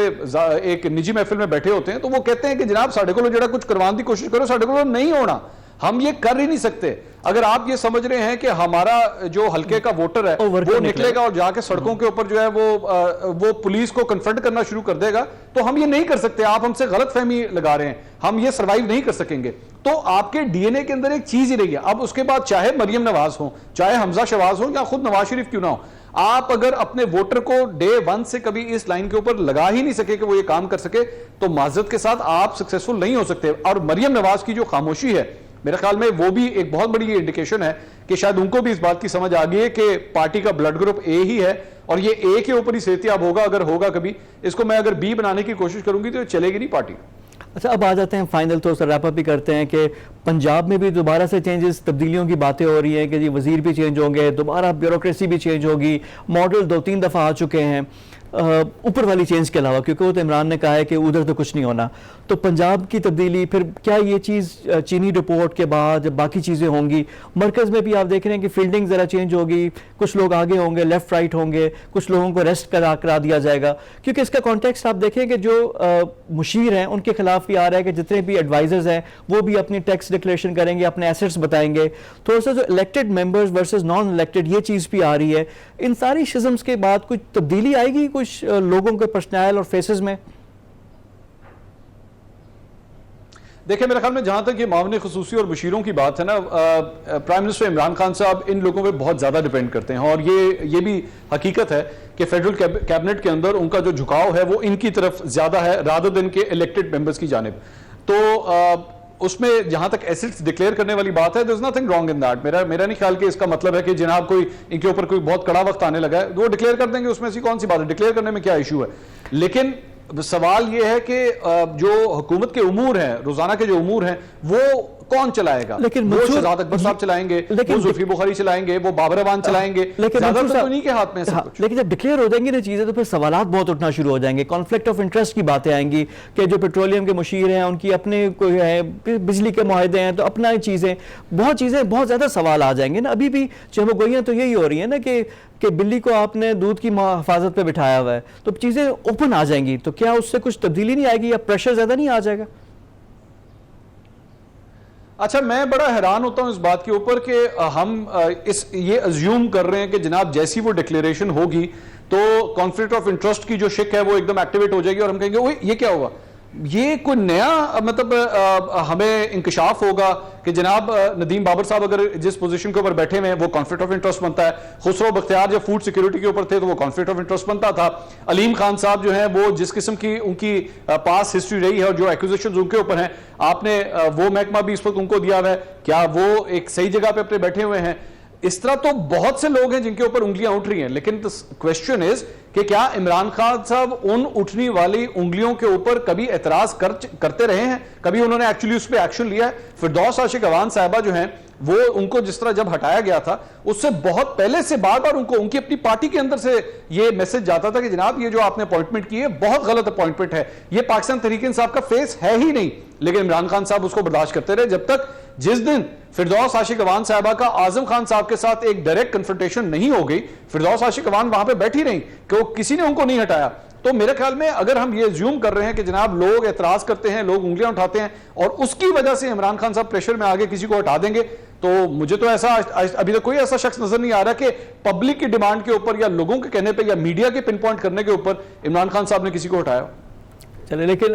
एक निजी महफिल में बैठे होते हैं तो वो कहते हैं कि जनाब साढ़े को जरा कुछ करवाने की कोशिश करो, साढ़े को नहीं होना, हम ये कर ही नहीं सकते। अगर आप ये समझ रहे हैं कि हमारा जो हल्के का वोटर है वो निकलेगा और जाके सड़कों के ऊपर जो है वो पुलिस को कन्फ्रंट करना शुरू कर देगा, तो हम ये नहीं कर सकते। आप हमसे गलतफहमी लगा रहे हैं, हम ये सर्वाइव नहीं कर सकेंगे। तो आपके डीएनए के अंदर एक चीज ही रही है। अब उसके बाद चाहे मरियम नवाज हो, चाहे हमजा शहबाज हो, या खुद नवाज शरीफ क्यों ना हो, आप अगर अपने वोटर को डे 1 से कभी इस लाइन के ऊपर लगा ही नहीं सके कि वो ये काम कर सके, तो माजरत के साथ आप सक्सेसफुल नहीं हो सकते। और मरियम नवाज की जो खामोशी है, मेरे ख्याल में वो भी एक बहुत बड़ी इंडिकेशन है कि शायद उनको भी इस बात की समझ आ गई है कि पार्टी का ब्लड ग्रुप ए ही है और ये ए के ऊपर ही सेहतियाब होगा। अगर होगा कभी, इसको मैं अगर बी बनाने की कोशिश करूंगी तो चलेगी नहीं पार्टी। अच्छा, अब आ जाते हैं फाइनल, तो रैप अप भी करते हैं कि पंजाब में भी दोबारा से चेंजेस, तब्दीलियों की बातें हो रही हैं कि जी वजीर भी चेंज होंगे, दोबारा ब्यूरोक्रेसी भी चेंज होगी, मॉडल 2-3 दफ़ा आ चुके हैं ऊपर वाली चेंज के अलावा, क्योंकि वो तो इमरान ने कहा है कि उधर तो कुछ नहीं होना। तो पंजाब की तब्दीली, फिर क्या ये चीज़ चीनी रिपोर्ट के बाद जब बाकी चीज़ें होंगी, मरकज़ में भी आप देख रहे हैं कि फील्डिंग ज़रा चेंज होगी, कुछ लोग आगे होंगे, लेफ्ट राइट होंगे, कुछ लोगों को रेस्ट करा दिया जाएगा, क्योंकि इसका कॉन्टेक्स्ट आप देखें कि जो मुशीर हैं उनके खिलाफ भी आ रहा है कि जितने भी एडवाइजर्स हैं वो भी अपनी टैक्स डिक्लेरेशन करेंगे, अपने एसेट्स बताएंगे। थोड़ा सा जो elected members versus non elected, ये चीज़ भी आ रही है। इन सारी शिज़म्स के बाद कुछ तब्दीली आएगी कुछ लोगों के पर्सनल और फेसेस में? देखिए, मेरे ख्याल में जहां तक ये मामले खुसूसी और मुशीरों की बात है ना, प्राइम मिनिस्टर इमरान खान साहब इन लोगों पे बहुत ज्यादा डिपेंड करते हैं और ये भी हकीकत है कि फेडरल कैबिनेट के अंदर उनका जो झुकाव है वो इनकी तरफ ज्यादा है रादर देन के इलेक्टेड मेंबर्स की जानिब। तो उसमें जहां तक एसेट्स डिक्लेयर करने वाली बात है, there is nothing wrong in that. मेरा नहीं ख्याल कि इसका मतलब है कि जनाब कोई इनके ऊपर कोई बहुत कड़ा वक्त आने लगा है, वो डिक्लेयर कर देंगे, उसमें ऐसी कौन सी बात है, डिक्लेयर करने में क्या इशू है। लेकिन सवाल यह है कि जो हुकूमत के उमूर हैं, रोजाना के जो उमूर हैं, वो कौन चलाएगा? लेकिन वो शहजाद अकबर साहब चलाएंगे, वो जुल्फी बुखारी चलाएंगे, वो बाबर अवान चलाएंगे, ज्यादातर तो उन्हीं के हाथ में सब कुछ। लेकिन जब डिक्लेयर हो जाएंगी ना चीजें, तो फिर सवालात बहुत उठना शुरू हो जाएंगे, कॉन्फ्लिक्ट ऑफ इंटरेस्ट की बातें आएंगी कि जो पेट्रोलियम के मुशीर हैं उनकी अपने कोई है, बिजली के मुआहदे हैं तो अपना चीजें, बहुत ज्यादा सवाल आ जाएंगे ना। अभी भी चहमगोइयां तो यही हो रही है ना कि बिल्ली को आपने दूध की हिफाजत पे बिठाया हुआ है, तो चीजें ओपन आ जाएंगी, तो क्या उससे कुछ तब्दीली नहीं आएगी या प्रेशर ज्यादा नहीं आ जाएगा? अच्छा, मैं बड़ा हैरान होता हूं इस बात के ऊपर कि हम ये अज्यूम कर रहे हैं कि जनाब जैसी वो डिक्लेरेशन होगी तो कॉन्फ्लिक्ट ऑफ इंटरेस्ट की जो शिक है वो एकदम एक्टिवेट हो जाएगी और हम कहेंगे ओए ये क्या हुआ, ये कोई नया मतलब हमें इंकशाफ होगा कि जनाब नदीम बाबर साहब अगर जिस पोजीशन के ऊपर बैठे हुए हैं वो कॉन्फ्लिक्ट ऑफ इंटरेस्ट बनता है, खुसरो बख्तियार जब फूड सिक्योरिटी के ऊपर थे तो वो कॉन्फ्लिक्ट ऑफ इंटरेस्ट बनता था, अलीम खान साहब जो है वो जिस किस्म की उनकी पास हिस्ट्री रही है और जो एक्विजिशन उनके ऊपर हैं, आपने वो महकमा भी इस वक्त उनको दिया हुआ है, क्या वो एक सही जगह पे अपने बैठे हुए हैं? इस तरह तो बहुत से लोग हैं जिनके ऊपर उंगलियां उठ रही हैं, लेकिन क्वेश्चन इज कि क्या इमरान खान साहब उन उठने वाली उंगलियों के ऊपर कभी एतराज करते रहे हैं? कभी उन्होंने एक्चुअली उस पर एक्शन लिया है? फिरदौस आशिक अवान साहिबा जो हैं वो, उनको जिस तरह जब हटाया गया था उससे बहुत पहले से बार बार उनको उनकी अपनी पार्टी के अंदर से ये मैसेज जाता था कि जनाब ये जो आपने अपॉइंटमेंट की है बहुत गलत अपॉइंटमेंट है, ये पाकिस्तान तहरीक इंसाफ का फेस है ही नहीं। लेकिन इमरान खान साहब उसको बर्दाश्त करते रहे जब तक जिस दिन फिरदौस आशिक अवान साहिबा का आजम खान साहब के साथ एक डायरेक्ट कन्फ्रंटेशन नहीं हो गई, फिरदौस आशिक अवान वहां पे बैठी रही कि वो किसी ने उनको नहीं हटाया। तो मेरे ख्याल में अगर हम ये ज्यूम कर रहे हैं कि जनाब लोग एतराज करते हैं, लोग उंगलियां उठाते हैं और उसकी वजह से इमरान खान साहब प्रेशर में आगे किसी को हटा देंगे, तो मुझे तो ऐसा अभी तक कोई ऐसा शख्स नजर नहीं आ रहा कि पब्लिक की डिमांड के ऊपर या लोगों के कहने पर या मीडिया के पिन पॉइंट करने के ऊपर इमरान खान साहब ने किसी को हटाया। चले, लेकिन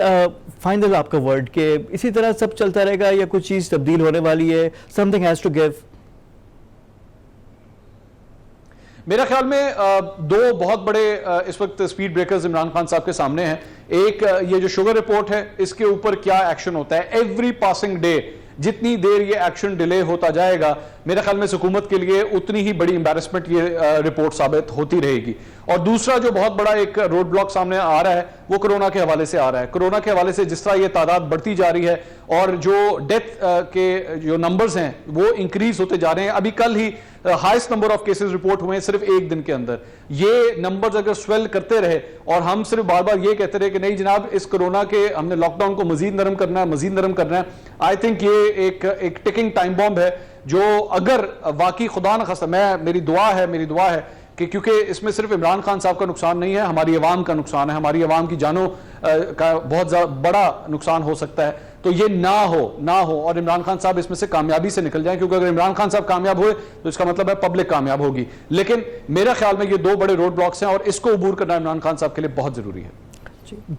फाइनल आपका वर्ड के इसी तरह सब चलता रहेगा या कुछ चीज तब्दील होने वाली है? Something has to give. मेरा ख्याल में दो बहुत बड़े इस वक्त स्पीड ब्रेकर्स इमरान खान साहब के सामने हैं। एक ये जो शुगर रिपोर्ट है, इसके ऊपर क्या एक्शन होता है। एवरी पासिंग डे जितनी देर ये एक्शन डिले होता जाएगा, मेरे ख्याल में हुकूमत के लिए उतनी ही बड़ी एम्बैरेसमेंट ये रिपोर्ट साबित होती रहेगी। और दूसरा जो बहुत बड़ा एक रोड ब्लॉक सामने आ रहा है, वो कोरोना के हवाले से आ रहा है। कोरोना के हवाले से जिस तरह ये तादाद बढ़ती जा रही है और जो डेथ के जो नंबर्स हैं वो इंक्रीज होते जा रहे हैं। अभी कल ही highest number of cases report हुए हैं सिर्फ एक दिन के अंदर। ये नंबर्स अगर स्वेल करते रहे और हम सिर्फ बार बार ये कहते रहे कि नहीं जनाब इस कोरोना के हमने लॉकडाउन को मजीद नरम करना है, मजीद नरम करना है, आई थिंक ये एक टिकिंग टाइम बॉम्ब है जो अगर वाकई खुदा न खास्ता, मेरी दुआ है कि क्योंकि इसमें सिर्फ इमरान खान साहब का नुकसान नहीं है, हमारी अवाम का नुकसान है, हमारी अवाम की जानों का बहुत बड़ा नुकसान हो सकता है। तो ये ना हो और इमरान खान साहब इसमें से कामयाबी से निकल जाएं, क्योंकि अगर इमरान खान साहब कामयाब हुए तो इसका मतलब है पब्लिक कामयाब होगी। लेकिन मेरा ख्याल में ये दो बड़े रोड ब्लॉक्स हैं और इसको अबूर करना इमरान खान साहब के लिए बहुत जरूरी है।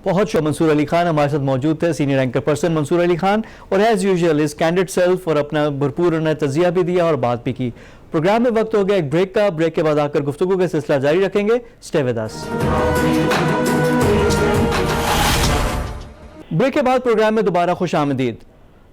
बहुत शुक्रिया। मंसूर अली खान हमारे साथ मौजूद थे, senior anchor person Mansoor Ali Khan, और as usual is candid self और अपना भरपूर उन्होंने तजिया भी दिया और बात भी की। प्रोग्राम में वक्त हो गया एक ब्रेक का। ब्रेक के बाद आकर गुफ्तगू का सिलसिला जारी रखेंगे। Stay with us. ब्रेक के बाद प्रोग्राम में दोबारा खुश आमदीद।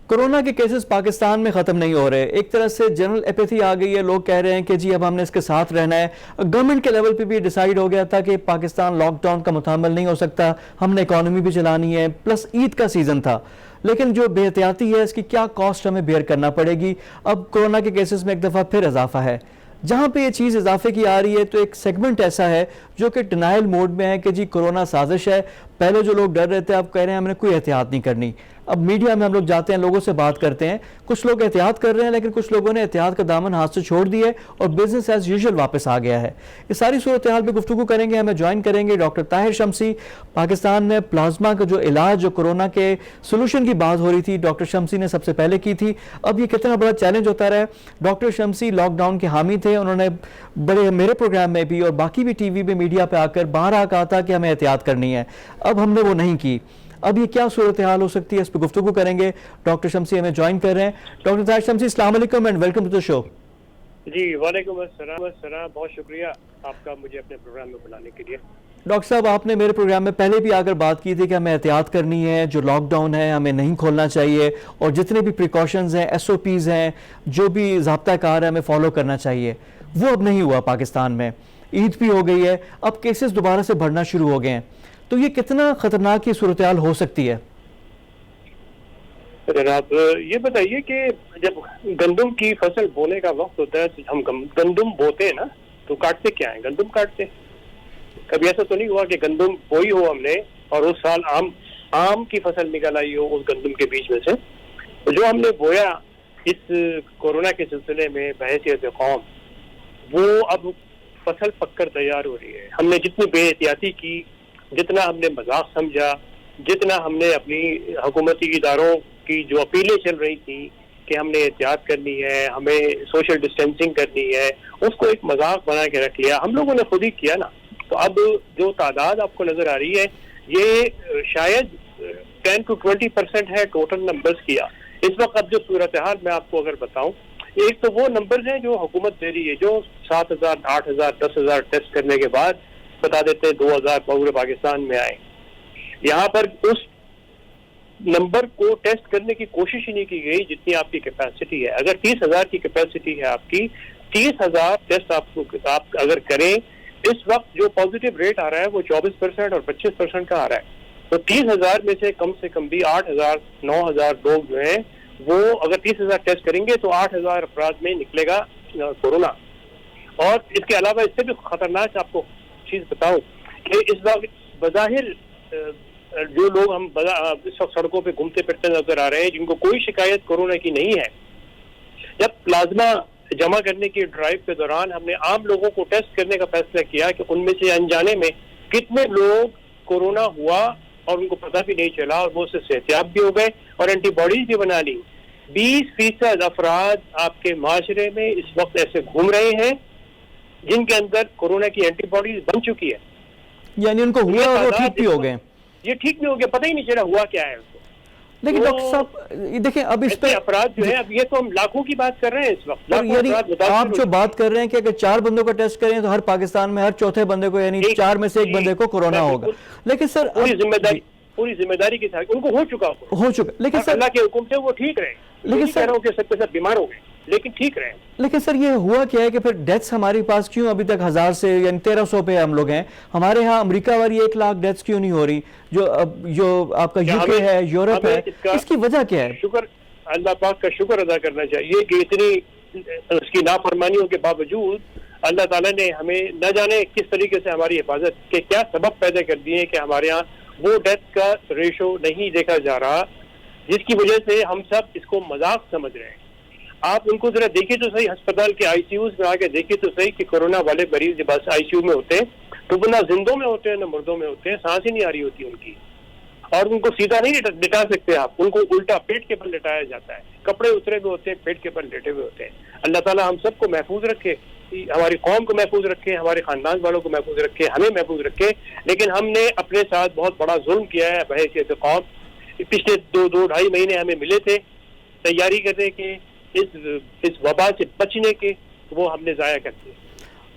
कोरोना के केसेस पाकिस्तान में ख़त्म नहीं हो रहे। एक तरह से जनरल एपैथी आ गई है, लोग कह रहे हैं कि जी अब हमने इसके साथ रहना है। गवर्नमेंट के लेवल पे भी डिसाइड हो गया था कि पाकिस्तान लॉकडाउन का मुतामिल नहीं हो सकता, हमने इकॉनमी भी चलानी है, प्लस ईद का सीज़न था। लेकिन जो बेहतियाती है इसकी क्या कॉस्ट हमें बेयर करना पड़ेगी। अब कोरोना के केसेस में एक दफ़ा फिर इजाफा है। जहाँ पे ये चीज़ इजाफे की आ रही है तो एक सेगमेंट ऐसा है जो कि डिनाइल मोड में है कि जी कोरोना साजिश है। पहले जो लोग डर रहे थे अब कह रहे हैं हमने कोई एहतियात नहीं करनी। अब मीडिया में हम लोग जाते हैं, लोगों से बात करते हैं, कुछ लोग एहतियात कर रहे हैं लेकिन कुछ लोगों ने एहतियात का दामन हाथ से छोड़ दिया और बिजनेस एज यूजुअल वापस आ गया है। ये सारी सूरत हाल पे गुफ्तगू करेंगे। हमें ज्वाइन करेंगे डॉक्टर ताहिर शमसी। पाकिस्तान में प्लाज्मा का जो इलाज, जो कोरोना के सोल्यूशन की बात हो रही थी, डॉक्टर शमसी ने सबसे पहले की थी। अब ये कितना बड़ा चैलेंज होता रहा है। डॉक्टर शमसी लॉकडाउन के हामी थे, उन्होंने बड़े मेरे प्रोग्राम में भी और बाकी भी टीवी पे मीडिया पे आकर बारहा कहा था कि हमें एहतियात करनी है। अब हमने वो नहीं की। अब ये क्या सूरत हाल हो सकती है, इस पर गुफ्तगू करेंगे। डॉक्टर शमसी हमें ज्वाइन कर रहे हैं। डॉक्टर ताहिर शमसी, अस्सलाम वालेकुम and welcome to the show. जी वालेकुम अस्सलाम। बहुत शुक्रिया आपका मुझे अपने प्रोग्राम में बुलाने के लिए। डॉक्टर साहब, आपने मेरे प्रोग्राम में पहले भी आकर बात की थी कि हमें एहतियात करनी है, जो लॉकडाउन है हमें नहीं खोलना चाहिए और जितने भी प्रिकॉशंस हैं, SOPs हैं, जो भी ज़ाब्ता कार है हमें फॉलो करना चाहिए। वो अब नहीं हुआ पाकिस्तान में। ईद भी हो गई है, अब केसेस दोबारा से बढ़ना शुरू हो गए हैं। तो ये कितना खतरनाक ये सूरत हाल हो सकती है? अगर आप ये बताइए कि जब गंदम की फसल बोने का वक्त होता है तो हम गंदम बोते हैं ना, तो काटते क्या है? गंदम काटते। कभी ऐसा तो नहीं हुआ कि गंदम बोई हो हमने और उस साल आम की फसल निकल आई हो उस गंदम के बीच में से। तो जो हमने बोया इस कोरोना के सिलसिले में बहैसियत कौम, वो अब फसल पककर तैयार हो रही है। हमने जितनी बेहतियाती की, जितना हमने मजाक समझा, जितना हमने अपनी हुकूमती इदारों की जो अपीलें चल रही थी कि हमने एहतियात करनी है, हमें सोशल डिस्टेंसिंग करनी है, उसको एक मजाक बना के रख लिया। हम लोगों ने खुद ही किया ना। तो अब जो तादाद आपको नजर आ रही है ये शायद 10 to 20% है टोटल नंबर्स किया। इस वक्त अब जो सूरत हाल मैं आपको अगर बताऊं, एक तो वो नंबर्स हैं जो हुकूमत दे रही है, जो 7,000, 8,000, 10,000 टेस्ट करने के बाद बता देते हैं 2,000 पूरे पाकिस्तान में आए। यहाँ पर उस नंबर को टेस्ट करने की कोशिश ही नहीं की गई जितनी आपकी कैपेसिटी है। अगर 30,000 की कैपेसिटी है आपकी, 30,000 टेस्ट आप अगर करें, इस वक्त जो पॉजिटिव रेट आ रहा है वो 24% और 25% का आ रहा है। तो 30,000 में से कम भी 8,000, 9,000 लोग जो हैं वो अगर 30,000 टेस्ट करेंगे तो 8,000 अफराद में निकलेगा कोरोना। और इसके अलावा इससे भी खतरनाक आपको चीज बताऊं कि इस वक्त बज़ाहिर जो लोग हम इस वक्त सड़कों पे घूमते फिरते नजर आ रहे हैं जिनको कोई शिकायत कोरोना की नहीं है, जब प्लाज्मा जमा करने की ड्राइव के दौरान हमने आम लोगों को टेस्ट करने का फैसला किया कि उनमें से अनजाने में कितने लोग कोरोना हुआ और उनको पता भी नहीं चला और वो उससे सेहतियाब भी हो गए और एंटीबॉडीज भी बना ली। 20% अफराद आपके माशरे में इस वक्त ऐसे घूम रहे हैं जिनके अंदर कोरोना की एंटीबॉडीज बन चुकी है, यानी उनको हुआ और वो ठीक भी हो गए। ये ठीक भी हो गया, पता ही नहीं चला हुआ क्या है उसको। लेकिन तो डॉक्टर साहब ये देखें, अब इस ऐसे पे अपराध जो है, अब ये तो हम लाखों की बात कर रहे हैं इस वक्त, और लाखों यानी अपराध मुताबिर आप हो जो चुके बात कर रहे हैं कि अगर 4 बंदों का टेस्ट करें तो हर पाकिस्तान में हर चौथे बंदे को, यानी हैं। 4 में से 1 बंदे को कोरोना मैं होगा। बिल्कुल लेकिन सर पूरी जिम्मेदारी के साथ उनको हो चुका हो चुका, लेकिन और सर अल्लाह के हुक्म से वो ठीक रहे। लेकिन लेकिन सर- कह रहा हूँ कि सबके सब बीमार हो गए, लेकिन ठीक रहे। लेकिन सर ये हुआ क्या है कि फिर डेथ्स हमारे पास क्यों अभी तक 1000 से यानी 1300 पे हम लोग हैं? हमारे यहाँ अमेरिका वाली 1 लाख डेथ्स क्यों नहीं हो रही? जो आपका क्या यूके है, यूरोप है, इसकी वजह क्या है? शुक्र, अल्लाह पाक का शुक्र अदा करना चाहिए कि इतनी उसकी नाफरमानियों के बावजूद अल्लाह ताला ने हमें न जाने किस तरीके से हमारी हिफाजत के क्या सबब पैदा कर दिए कि हमारे यहाँ वो डेथ का रेशो नहीं देखा जा रहा, जिसकी वजह से हम सब इसको मजाक समझ रहे हैं। आप उनको जरा देखिए तो सही, अस्पताल के आईसीयू में आके देखिए तो सही कि कोरोना वाले मरीज जब आईसीयू में होते हैं तो वो ना जिंदों में होते हैं ना मुर्दों में होते हैं, सांस ही नहीं आ रही होती उनकी, और उनको सीधा नहीं लिटा सकते आप, उनको उल्टा पेट के बल लिटाया जाता है, कपड़े उतरे हुए होते हैं, पेट के बल लेटे हुए होते हैं। अल्लाह ताला हम सबको महफूज रखे, हमारी कौम को महफूज रखे, हमारे खानदान वालों को महफूज रखे, हमें महफूज रखे। लेकिन हमने अपने साथ बहुत बड़ा जुल्म किया है बहैसियत कौम। पिछले 2-2.5 महीने हमें मिले थे तैयारी करने के, इस वबा से बचने के, वो हमने जाया कर दिए।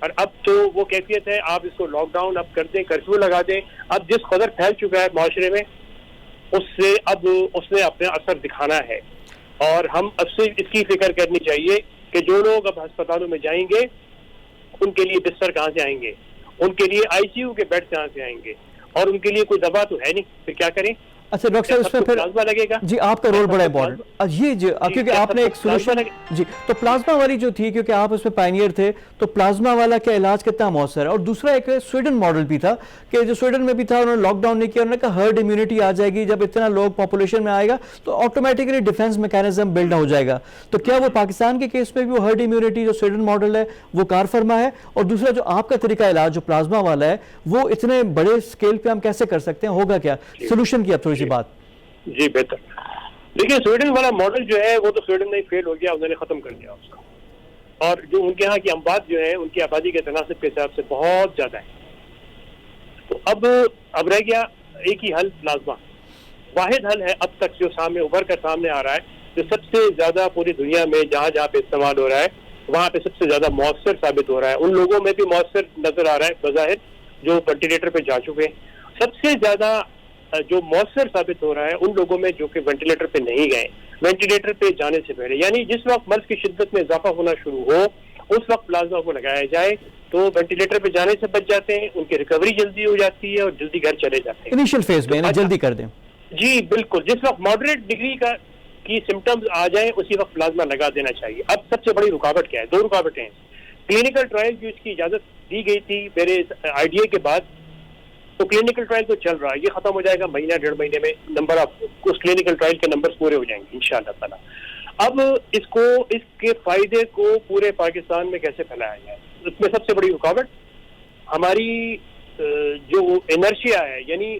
और अब तो वो कैफियत है, आप इसको लॉकडाउन अब कर दें, कर्फ्यू लगा दें। अब जिस कदर फैल चुका है माशरे में, उससे अब उसने अपने असर दिखाना है, और हम अब से इसकी फिक्र करनी चाहिए कि जो लोग अब अस्पतालों में जाएंगे उनके लिए बिस्तर कहाँ से आएंगे, उनके लिए आईसीयू के बेड कहाँ से आएंगे, और उनके लिए कोई दवा तो है नहीं, फिर क्या करें? अच्छा डॉक्टर साहब, इसमें फिर प्लाज्मा लगेगा जी, आपका रोल बड़ा इंपॉर्टेंट ये क्योंकि आपने एक सोल्यूशन जी, तो प्लाज्मा वाली जो थी, क्योंकि आप उसमें पायनियर थे, तो प्लाज्मा वाला क्या इलाज कितना मौसर है? और दूसरा एक स्वीडन मॉडल भी था कि जो स्वीडन में भी था, उन्होंने लॉकडाउन नहीं किया, उन्होंने कहा हर्ड इम्यूनिटी आ जाएगी, जब इतना लोग पॉपुलेशन में आएगा तो ऑटोमेटिकली डिफेंस मैकेनिज्म बिल्ड हो जाएगा। तो क्या वो पाकिस्तान के केस में भी वो हर्ड इम्यूनिटी जो स्वीडन मॉडल है वो कार फरमा है? और दूसरा जो आपका तरीका इलाज जो प्लाज्मा वाला है, वो इतने बड़े स्केल पे हम कैसे कर सकते हैं, होगा क्या सोल्यूशन की? अब थोड़ी सी बात जी बेहतर। देखिए, स्वीडन वाला मॉडल जो है वो तो स्वीडन में फेल हो गया, उन्होंने खत्म कर दिया उसको, और जो उनके यहाँ की आबाद जो है उनकी आबादी के तनासब के हिसाब से बहुत ज्यादा है। तो अब रह गया एक ही हल, प्लाज्मा वाहिद हल है अब तक जो सामने उभर कर सामने आ रहा है, जो सबसे ज्यादा पूरी दुनिया में जहाँ जहाँ पे इस्तेमाल हो रहा है वहाँ पे सबसे ज्यादा मौसर साबित हो रहा है। उन लोगों में भी मौसर नजर आ रहा है बज़ाहिर जो वेंटिलेटर पे जा चुके हैं। सबसे ज्यादा जो मौसर साबित हो रहा है उन लोगों में जो कि वेंटिलेटर पे नहीं गए, वेंटिलेटर पे जाने से पहले, यानी जिस वक्त मर्ज की शिद्दत में इजाफा होना शुरू हो उस वक्त प्लाज्मा को लगाया जाए तो वेंटिलेटर पे जाने से बच जाते हैं, उनकी रिकवरी जल्दी हो जाती है और जल्दी घर चले जाते हैं इनिशियल फेज में, यानी जल्दी कर दें। जी बिल्कुल, जिस वक्त मॉडरेट डिग्री की सिम्टम्स आ जाए उसी वक्त प्लाज्मा लगा देना चाहिए। अब सबसे बड़ी रुकावट क्या है? 2 रुकावटें हैं। क्लिनिकल ट्रायल जो इसकी इजाजत दी गई थी मेरे आइडिया के बाद, तो क्लिनिकल ट्रायल तो चल रहा है, ये खत्म हो जाएगा महीना 1.5 महीने में, नंबर ऑफ उस क्लिनिकल ट्रायल के नंबर्स पूरे हो जाएंगे इंशाअल्लाह ताला। अब इसके फायदे को पूरे पाकिस्तान में कैसे फैलाया जाए, इसमें सबसे बड़ी रुकावट हमारी जो इनर्शिया है, यानी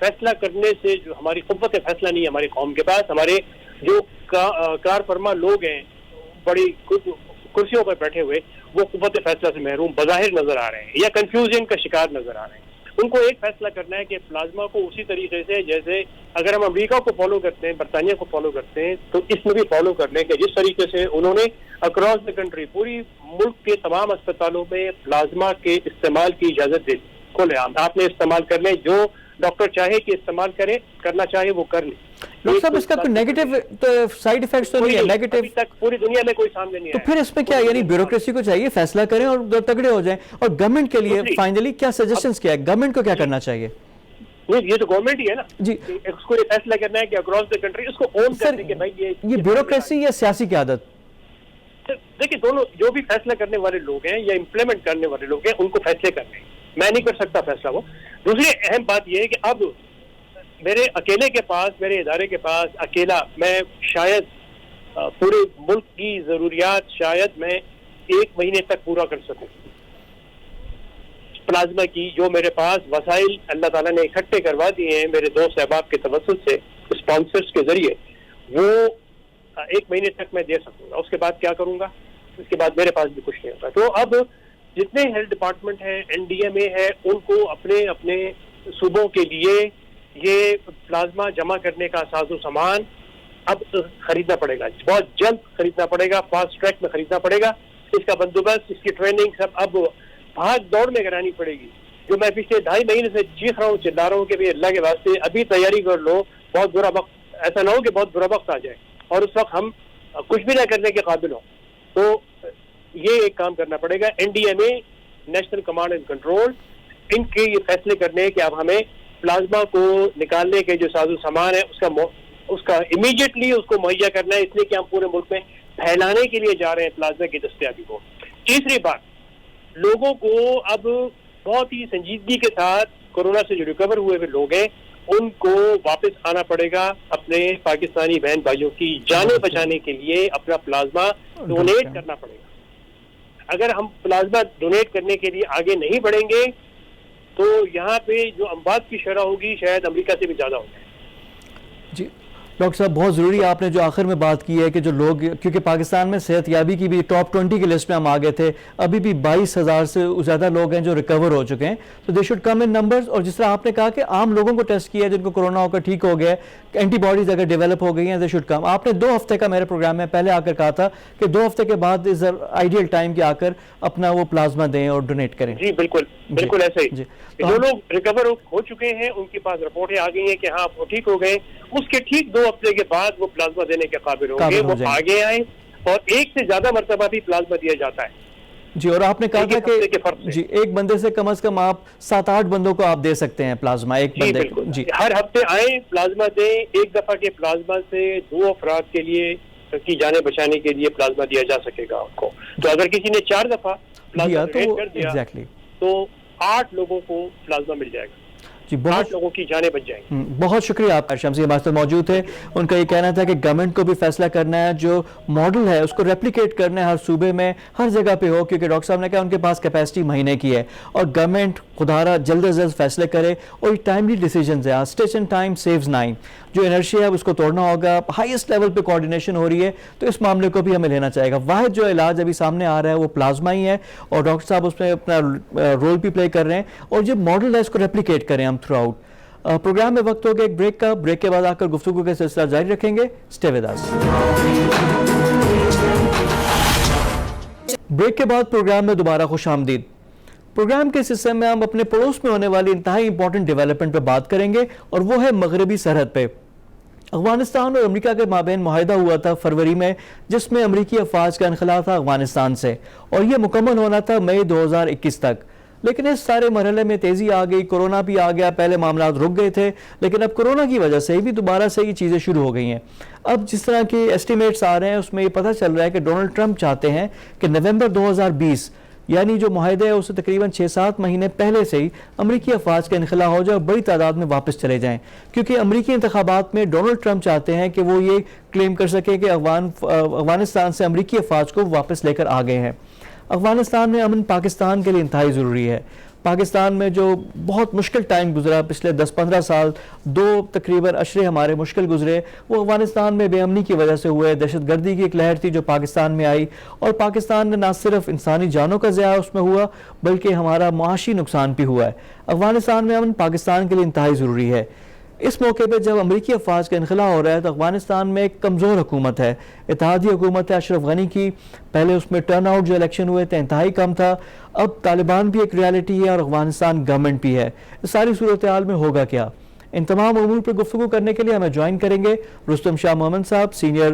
फैसला करने से जो हमारी कुव्वत फैसला नहीं है हमारी कौम के पास। हमारे जो कार फरमा लोग हैं बड़ी कुर्सियों पर बैठे हुए, वो कुव्वत फैसला से महरूम बज़ाहिर नजर आ रहे हैं या कंफ्यूजन का शिकार नजर आ रहे हैं। उनको एक फैसला करना है कि प्लाज्मा को उसी तरीके से, जैसे अगर हम अमेरिका को फॉलो करते हैं, बरतानिया को फॉलो करते हैं, तो इसमें भी फॉलो कर लें कि जिस तरीके से उन्होंने अक्रॉस द कंट्री पूरी मुल्क के तमाम अस्पतालों में प्लाज्मा के इस्तेमाल की इजाजत दे दी। खुलेआम आपने इस्तेमाल कर लें, जो डॉक्टर चाहे कि इस्तेमाल करे, करना चाहे वो कर ले। डॉक्टर साहब, इसका कोई नेगेटिव तो साइड इफेक्ट्स तो नहीं है? नेगेटिव अभी तक पूरी दुनिया में कोई सामने नहीं तो आया। फिर इसमें क्या, यानी ब्यूरोक्रेसी को चाहिए फैसला करें और तगड़े हो जाएं। और गवर्नमेंट के लिए फाइनली क्या सजेशंस क्या है, गवर्नमेंट को क्या करना चाहिए? नहीं, ये तो गवर्नमेंट ही है ना जी, उसको ये फैसला करना है कि अक्रॉस द कंट्री उसको ओन कर दे कि भाई ये ब्यूरोक्रेसी या सियासी की आदत? देखिए, दोनों जो भी फैसला करने वाले लोग हैं या इम्प्लीमेंट करने वाले लोग हैं उनको फैसले करने हैं, मैं नहीं कर सकता फैसला वो। दूसरी अहम बात यह है कि अब मेरे अकेले के पास, मेरे इदारे के पास अकेला मैं शायद पूरे मुल्क की जरूरियात शायद मैं 1 महीने तक पूरा कर सकूं। प्लाज्मा की जो मेरे पास वसाइल अल्लाह ताला ने इकट्ठे करवा दिए हैं मेरे दोस्त अहबाब के तवस्सुल से, स्पॉन्सर्स के जरिए, वो 1 महीने तक मैं दे सकूंगा। उसके बाद क्या करूंगा? उसके बाद मेरे पास भी कुछ नहीं होता। तो अब जितने हेल्थ डिपार्टमेंट है, NDMA है, उनको अपने अपने सूबों के लिए ये प्लाज्मा जमा करने का साजो सामान अब खरीदना पड़ेगा, बहुत जल्द खरीदना पड़ेगा, फास्ट ट्रैक में खरीदना पड़ेगा। इसका बंदोबस्त, इसकी ट्रेनिंग सब अब भाग दौड़ में करानी पड़ेगी। जो मैं पिछले 2.5 महीने से चीख रहा हूँ, चिल्ला रहा हूँ कि भाई अल्लाह के वास्ते अभी तैयारी कर लो, बहुत बुरा वक्त, ऐसा ना हो कि बहुत बुरा वक्त आ जाए और उस वक्त हम कुछ भी ना करने के काबिल हो। तो ये एक काम करना पड़ेगा। NDMA, national command and control, इनके ये फैसले करने हैं कि अब हमें प्लाज्मा को निकालने के जो साजो सामान है उसका इमीडिएटली उसको मुहैया करना है, इसलिए कि हम पूरे मुल्क में फैलाने के लिए जा रहे हैं प्लाज्मा की दस्तयाबी को। तीसरी बात, लोगों को अब बहुत ही संजीदगी के साथ कोरोना से जो रिकवर हुए हुए लोग हैं उनको वापस आना पड़ेगा, अपने पाकिस्तानी बहन भाइयों की जानें बचाने के लिए अपना प्लाज्मा डोनेट करना पड़ेगा। अगर हम प्लाज्मा डोनेट करने के लिए आगे नहीं बढ़ेंगे तो यहाँ पे जो अमवात की शरह होगी शायद अमेरिका से भी ज्यादा होगी। जी डॉक्टर साहब, बहुत ज़रूरी आपने जो आखिर में बात की है कि जो लोग, क्योंकि पाकिस्तान में सेहतयाबी की भी टॉप 20 की लिस्ट में हम आ गए थे, अभी भी 22,000 से ज़्यादा लोग हैं जो रिकवर हो चुके हैं, तो they should come in numbers. और जिस तरह आपने कहा कि आम लोगों को टेस्ट किया है जिनको कोरोना होकर ठीक हो गया, एंटीबॉडीज अगर डेवलप हो गई हैं, दे शुड कम। आपने 2 हफ्ते का मेरे प्रोग्राम में पहले आकर कहा था कि 2 हफ्ते के बाद इज आइडियल टाइम कि आकर अपना वो प्लाज्मा दें और डोनेट करें। जी बिल्कुल, बिल्कुल ऐसे ही। जो लोग रिकवर हो चुके हैं उनके पास रिपोर्टें आ गई हैं कि हाँ वो ठीक हो गए, उसके ठीक 2 हफ्ते के बाद वो प्लाज्मा देने के काबिल होंगे, वो आगे आए। और 1 से ज्यादा मरतबा भी प्लाज्मा दिया जाता है। जी, और आपने कहा था कि जी एक बंदे से कम आप 7-8 बंदों को आप दे सकते हैं प्लाज्मा, एक बंदे को। जी, हर हफ्ते आए, प्लाज्मा दें। एक दफा के प्लाज्मा से 2 अफराद के लिए की जाने बचाने के लिए प्लाज्मा दिया जा सकेगा आपको। तो अगर किसी ने 4 दफा प्लाज्मा डोनेट कर दिया तो 8 लोगों को प्लाज्मा मिल जाएगा। जी, 8 लोगों की जानें बच जाएंगी। बहुत शुक्रिया आपका। शम्सी हमारे साथ मौजूद थे, उनका ये कहना था कि गवर्नमेंट को भी फैसला करना है, जो मॉडल है उसको रेप्लिकेट करना है हर सूबे में, हर जगह पे हो, क्योंकि डॉक्टर साहब ने कहा उनके पास कैपेसिटी महीने की है। और गवर्नमेंट खुदारा जल्द से जल्द फैसले करे और टाइमली डिसीजन है। स्टेशन टाइम सेव्स 9, जो एनर्जी है उसको तोड़ना होगा। हाईएस्ट लेवल पे कोऑर्डिनेशन हो रही है, तो इस मामले को भी हमें लेना चाहेगा। वाहिद जो इलाज अभी सामने आ रहा है वो प्लाज्मा ही है, और डॉक्टर साहब उसमें अपना रोल भी प्ले कर रहे हैं, और जो मॉडल है इसको रेप्लिकेट करें हम थ्रू आउट। प्रोग्राम में वक्त हो गया एक ब्रेक का। ब्रेक के बाद आकर गुफ्तगू का सिलसिला जारी रखेंगे। Stay with us. ब्रेक के बाद प्रोग्राम में दोबारा खुश आमदीद। प्रोग्राम के इस हिस्से में हम अपने पड़ोस में होने वाली इंतहाई इंपॉर्टेंट डेवलपमेंट पर बात करेंगे, और वो है मगरबी सरहद पे। अफगानिस्तान और अमेरिका के माबैन मुआहिदा हुआ था फरवरी में, जिसमें अमरीकी अफवाज का इनखला था अफगानिस्तान से, और यह मुकम्मल होना था मई 2021 तक। लेकिन इस सारे मरहले में तेज़ी आ गई, कोरोना भी आ गया। पहले मामला रुक गए थे, लेकिन अब कोरोना की वजह से भी दोबारा से ये चीज़ें शुरू हो गई हैं। अब जिस तरह के एस्टिमेट्स आ रहे हैं उसमें ये पता चल रहा है कि डोनाल्ड ट्रंप चाहते हैं कि नवंबर 2020, यानी जो मुआहिदा है उससे तकरीबन 6-7 महीने पहले से ही अमरीकी अफवाज का इनखला हो जाए और बड़ी तादाद में वापस चले जाएं, क्योंकि अमरीकी इंतखाबात में डोनाल्ड ट्रंप चाहते हैं कि वो ये क्लेम कर सके कि अफगानिस्तान से अमरीकी अफवाज को वापस लेकर आ गए हैं। अफगानिस्तान में अमन पाकिस्तान के लिए इंतहाई ज़रूरी है। पाकिस्तान में जो बहुत मुश्किल टाइम गुजरा पिछले 10-15 साल, 2 तकरीबन अशरे हमारे मुश्किल गुजरे, वो अफगानिस्तान में बेअमनी की वजह से हुए। दहशतगर्दी की एक लहर थी जो पाकिस्तान में आई, और पाकिस्तान ने ना सिर्फ इंसानी जानों का ज़िया उसमें हुआ, बल्कि हमारा मुआशी नुकसान भी हुआ है। अफगानिस्तान में अमन पाकिस्तान के लिए इंतहाई ज़रूरी है। इस मौके पर जब अमरीकी अफवाज का इनखला हो रहा है तो अफगानिस्तान में एक कमज़ोर हुकूमत है, इत्तेहादी हुकूमत है अशरफ गनी की। पहले उसमें टर्न आउट जो इलेक्शन हुए थे इंतहाई कम था। अब तालिबान भी एक रियलिटी है और अफगानिस्तान गवर्नमेंट भी है। इस सारी सूरत हाल में होगा क्या, इन तमाम अमूर पर गुफ्तगू करने के लिए हमें ज्वाइन करेंगे रुस्तम शाह मोहम्मद साहब, सीनियर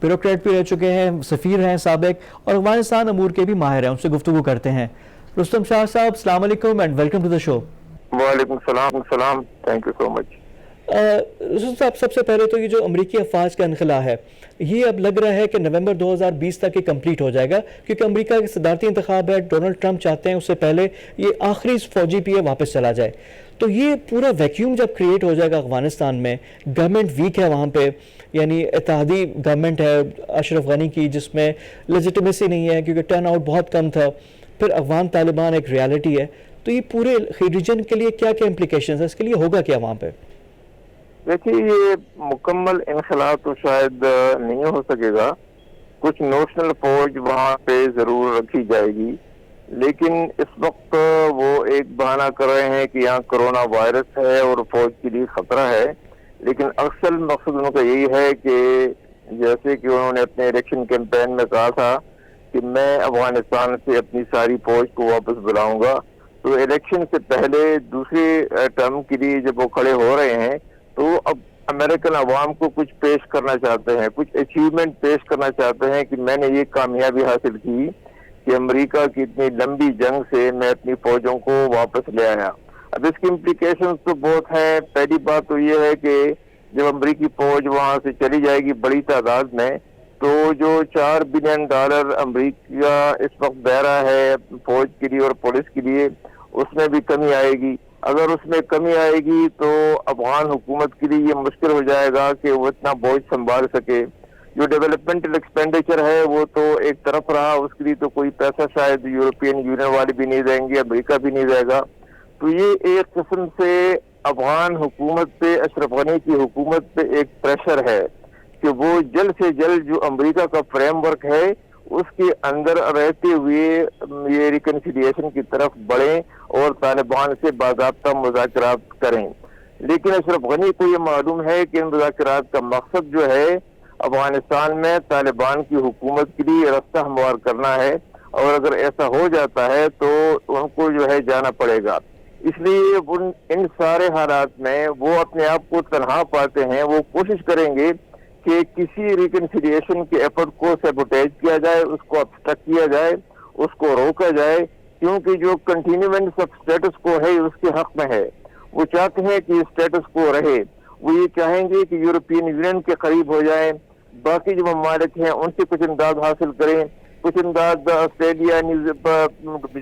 ब्यूरोक्रेट भी रह चुके हैं, सफ़ीर हैं साबिक, और अफगानिस्तान अमूर के भी माहिर हैं। उनसे गुफ्तगू करते हैं। रुस्तम शाह साहब, अस्सलाम वालेकुम and welcome to the show. वालेकुम सलाम, थैंक यू सो मच। साहब, सबसे पहले तो ये जो अमरीकी अफवाज का इनखला है, ये अब लग रहा है कि नवंबर 2020 तक ये कंप्लीट हो जाएगा, क्योंकि अमेरिका के सदारती इंतखाब है। डोनाल्ड ट्रंप चाहते हैं उससे पहले ये आखिरी फौजी पीए वापस चला जाए। तो ये पूरा वैक्यूम जब क्रिएट हो जाएगा अफगानिस्तान में, गवर्नमेंट वीक है वहाँ पे, यानी इत्तेहादी गवर्नमेंट है अशरफ गनी की, जिसमें लेजिटिमेसी नहीं है क्योंकि टर्न आउट बहुत कम था। फिर अफगान तालिबान एक रियलिटी है। तो ये पूरे रीजन के लिए क्या क्या इम्प्लीकेशन है, इसके लिए होगा क्या वहाँ पे? देखिए, ये मुकम्मल इनखला तो शायद नहीं हो सकेगा। कुछ नोशनल फौज वहाँ पे जरूर रखी जाएगी, लेकिन इस वक्त वो एक बहाना कर रहे हैं कि यहाँ कोरोना वायरस है और फौज के लिए खतरा है। लेकिन असल मकसद उनका यही है कि जैसे कि उन्होंने अपने इलेक्शन कैंपेन में कहा था कि मैं अफगानिस्तान से अपनी सारी फौज को वापस बुलाऊंगा, तो इलेक्शन से पहले दूसरे टर्म के लिए जब वो खड़े हो रहे हैं तो अब अमेरिकन अवाम को कुछ पेश करना चाहते हैं, कुछ अचीवमेंट पेश करना चाहते हैं कि मैंने ये कामयाबी हासिल की कि अमेरिका की इतनी लंबी जंग से मैं अपनी फौजों को वापस ले आया। अब इसकी इम्प्लीकेशंस तो बहुत हैं। पहली बात तो ये है कि जब अमेरिकी फौज वहां से चली जाएगी बड़ी तादाद में, तो जो $4 बिलियन अमेरिका इस वक्त दे रहा है फौज के लिए और पुलिस के लिए, उसमें भी कमी आएगी। अगर उसमें कमी आएगी तो अफगान हुकूमत के लिए ये मुश्किल हो जाएगा कि वो इतना बोझ संभाल सके। जो डेवलपमेंटल एक्सपेंडिचर है वो तो एक तरफ रहा, उसके लिए तो कोई पैसा शायद यूरोपियन यूनियन वाले भी नहीं देंगे, अमेरिका भी नहीं देगा। तो ये एक किस्म से अफगान हुकूमत पे, अशरफ गनी की हुकूमत पे एक प्रेशर है कि वो जल्द से जल्द जो अमेरिका का फ्रेमवर्क है उसके अंदर रहते हुए ये रिकन्सिलिएशन की तरफ बढ़ें और तालिबान से बाकायदा मुज़ाकरात करें। लेकिन अशरफ गनी को ये मालूम है कि इन मुज़ाकरात का मकसद जो है अफगानिस्तान में तालिबान की हुकूमत के लिए रास्ता हमवार करना है, और अगर ऐसा हो जाता है तो उनको जो है जाना पड़ेगा। इसलिए इन सारे हालात में वो अपने आप को तनहा पाते हैं। वो कोशिश करेंगे कि किसी रिकन्सिलिएशन के एफर्ट को सैबोटेज किया जाए, उसको ऑब्स्ट्रक्ट किया जाए, उसको रोका जाए, क्योंकि जो कंटिन्यूमेंट ऑफ स्टेटस को है उसके हक में है। वो चाहते हैं कि स्टेटस को रहे। वो ये चाहेंगे कि यूरोपियन यूनियन के करीब हो जाए, बाकी जो ममालिक हैं उनसे कुछ इमदाद हासिल करें, कुछ इमदाद ऑस्ट्रेलिया,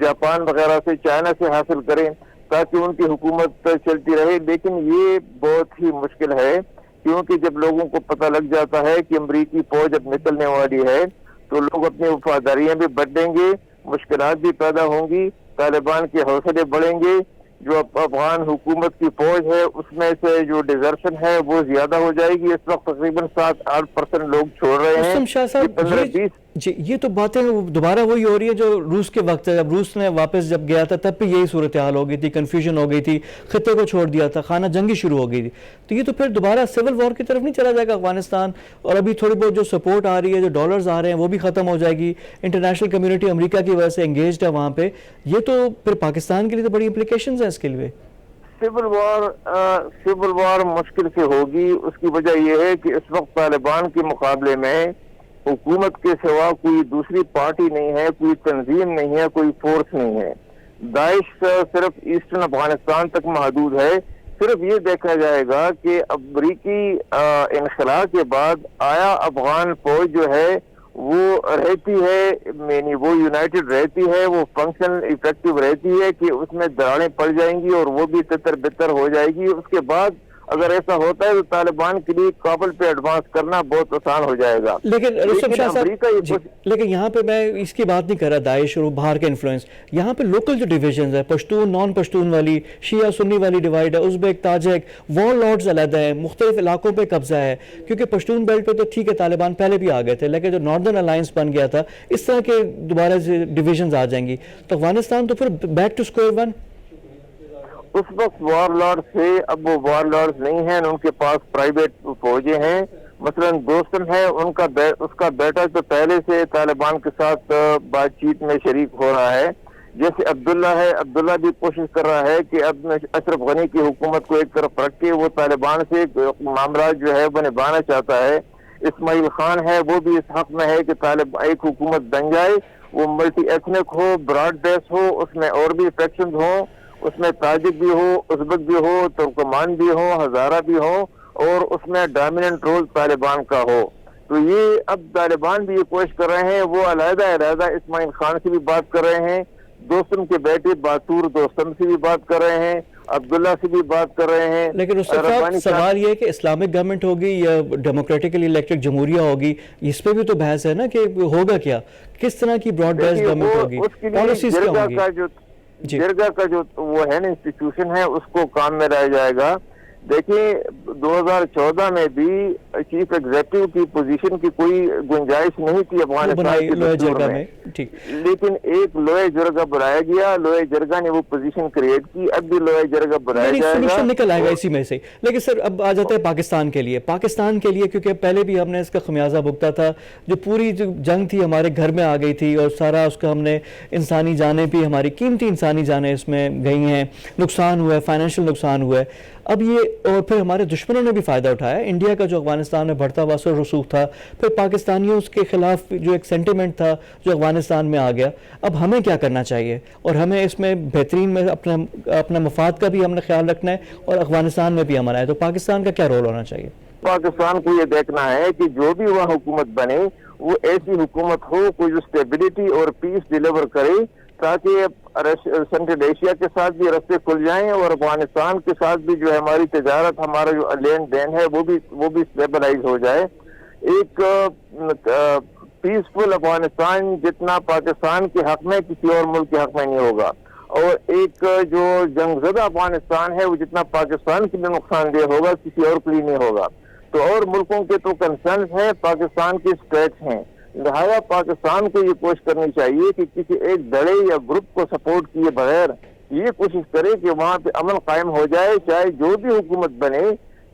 जापान वगैरह से, चाइना से हासिल करें ताकि उनकी हुकूमत चलती रहे। लेकिन ये बहुत ही मुश्किल है, क्योंकि जब लोगों को पता लग जाता है कि अमरीकी फौज अब निकलने वाली है तो लोग अपनी वफादारियां भी बदलेंगे, मुश्किलात भी पैदा होंगी, तालिबान के हौसले बढ़ेंगे। जो अफगान हुकूमत की फौज है उसमें से जो डिजर्शन है वो ज्यादा हो जाएगी। इस वक्त तकरीबन 7-8% लोग छोड़ रहे हैं। शाह साहब, 15-20 जी, ये तो बातें दोबारा वही हो रही है जो रूस के वक्त है। जब रूस ने वापस जब गया था तब भी यही सूरत हाल हो गई थी, कन्फ्यूजन हो गई थी, खित्ते को छोड़ दिया था, खाना जंगी शुरू हो गई थी। तो ये तो फिर दोबारा सिविल वॉर की तरफ नहीं चला जाएगा अफगानिस्तान? और अभी थोड़ी बहुत जो सपोर्ट आ रही है, जो डॉलर्स आ रहे हैं, वो भी खत्म हो जाएगी। इंटरनेशनल कम्युनिटी अमेरिका की वजह से एंगेज्ड है वहाँ पे। ये तो फिर पाकिस्तान के लिए तो बड़ी इंप्लीकेशंस है इसके लिए। सिविल वॉर मुश्किल से होगी। उसकी वजह यह है कि इस वक्त तालिबान के मुकाबले में हुकूमत के सिवा कोई दूसरी पार्टी नहीं है, कोई तंजीम नहीं है, कोई फोर्स नहीं है। दाइश सिर्फ ईस्टर्न अफगानिस्तान तक महदूद है। सिर्फ ये देखा जाएगा कि अमरीकी इनखला के बाद आया अफगान फौज जो है वो रहती है, यानी वो यूनाइटेड रहती है, वो फंक्शनल इफेक्टिव रहती है कि उसमें दरारें पड़ जाएंगी और वो भी तितर बितर हो जाएगी। उसके बाद अगर ऐसा होता है तो तालिबान के लिए काबुल पे एडवांस करना बहुत आसान हो जाएगा। लेकिन लेकिन यहाँ पे मैं इसकी बात नहीं कर रहा दाइश और बाहर के इन्फ्लुएंस। यहाँ पे लोकल जो डिविजन है, पश्तून नॉन पश्तून वाली, शिया सुन्नी वाली डिवाइड है, उज़्बेक ताजिक, वॉर लॉर्ड्स अलग है, मुख्तलिफ इलाकों पे कब्जा है। क्योंकि पश्तून बेल्ट पे तो ठीक है तालिबान पहले भी आ गए थे, लेकिन जो नॉर्दर्न अलायंस बन गया था, इस तरह के दोबारा से डिविजन आ जाएंगी तो अफगानिस्तान तो फिर बैक टू स्क्वायर वन। उस वक्त वॉरलॉर्ड थे, अब वो वॉरलॉर्ड नहीं हैं, उनके पास प्राइवेट फौजें हैं। मसलन दोस्तन है उसका बेटा तो पहले से तालिबान के साथ बातचीत में शरीक हो रहा है। जैसे अब्दुल्ला है, अब्दुल्ला भी कोशिश कर रहा है कि अब अशरफ गनी की हुकूमत को एक तरफ रख के वो तालिबान से मामला जो है वो निभाना चाहता है। इस्माइल खान है, वो भी इस हक में है कि तालिबान एक हुकूमत बन जाए, वो मल्टी एथनिक हो, ब्रॉड बेस हो, उसमें और भी फैक्शंस हो, उसमें ताजिक भी हो, उज़्बेक भी हो, तुर्कमान भी हो, हजारा भी हो, और उसमें डोमिनेंट रोल तालिबान का हो। तो ये अब तालिबान भी ये कोशिश कर रहे हैं, वो अलहदा इस्माइल खान से भी बात कर रहे हैं, दोस्तन के बेटे बातूर दोस्तन से भी बात कर रहे हैं, अब्दुल्ला से भी बात कर रहे हैं। लेकिन उससे सवाल ये है कि इस्लामिक गवर्नमेंट होगी या डेमोक्रेटिकली इलेक्टेड जमहूरिया होगी, इस पे भी तो बहस है ना कि होगा क्या, किस तरह की ब्रॉड बेस्ड गवर्नमेंट होगी, पॉलिसीज क्या होंगी। जिरगा का जो वो है ना इंस्टीट्यूशन है उसको काम में लाया जाएगा। देखिए 2014 में भी चीफ एग्जीक्यूटिव की पोजीशन की कोई गुंजाइश नहीं थी अफगानिस्तान के लोहे दस्तूर जरगा में, में, ठीक। लेकिन एक लोहे जरगा बनाया गया, लोहे जरगा ने वो पोजीशन क्रिएट की, अब भी लोहे जरगा बनाया जाएगा, सोल्यूशन निकल आएगा इसी में से। लेकिन सर अब आ जाते हैं पाकिस्तान के लिए, क्योंकि पहले भी हमने इसका खमियाजा भुगता था, जो पूरी जो जंग थी हमारे घर में आ गई थी और सारा उसका हमने इंसानी जानें भी, हमारी कीमती इंसानी जानें इसमें गई हैं, नुकसान हुआ है, फाइनेंशियल नुकसान हुआ है। अब ये और फिर हमारे दुश्मनों ने भी फ़ायदा उठाया, इंडिया का जो अफगानिस्तान में बढ़ता हुआ असर रसूख था, फिर पाकिस्तानियों के खिलाफ जो एक सेंटिमेंट था जो अफगानिस्तान में आ गया। अब हमें क्या करना चाहिए, और हमें इसमें बेहतरीन में अपना मफाद का भी हमने ख्याल रखना है और अफगानिस्तान में भी हमारा है, तो पाकिस्तान का क्या रोल होना चाहिए? पाकिस्तान को ये देखना है कि जो भी वह हुकूमत बने वो ऐसी हुकूमत हो कोई जो स्टेबिलिटी और पीस डिलीवर करे, ताकि सेंट्रल एशिया के साथ भी रास्ते खुल जाएं और अफगानिस्तान के साथ भी जो है हमारी तजारत, हमारा जो लेन देन है वो भी स्टेबलाइज हो जाए। एक पीसफुल अफगानिस्तान जितना पाकिस्तान के हक में किसी और मुल्क के हक में नहीं होगा, और एक जो जंगज़दा अफगानिस्तान है वो जितना पाकिस्तान के लिए नुकसानदेह होगा किसी और के लिए नहीं होगा। तो और मुल्कों के तो कंसर्न है, पाकिस्तान के स्टेट्स हैं, लिहाजा पाकिस्तान को ये कोशिश करनी चाहिए कि किसी एक दड़े या ग्रुप को सपोर्ट किए बगैर ये कोशिश करे कि वहाँ पे अमन कायम हो जाए, चाहे जो भी हुकूमत बने,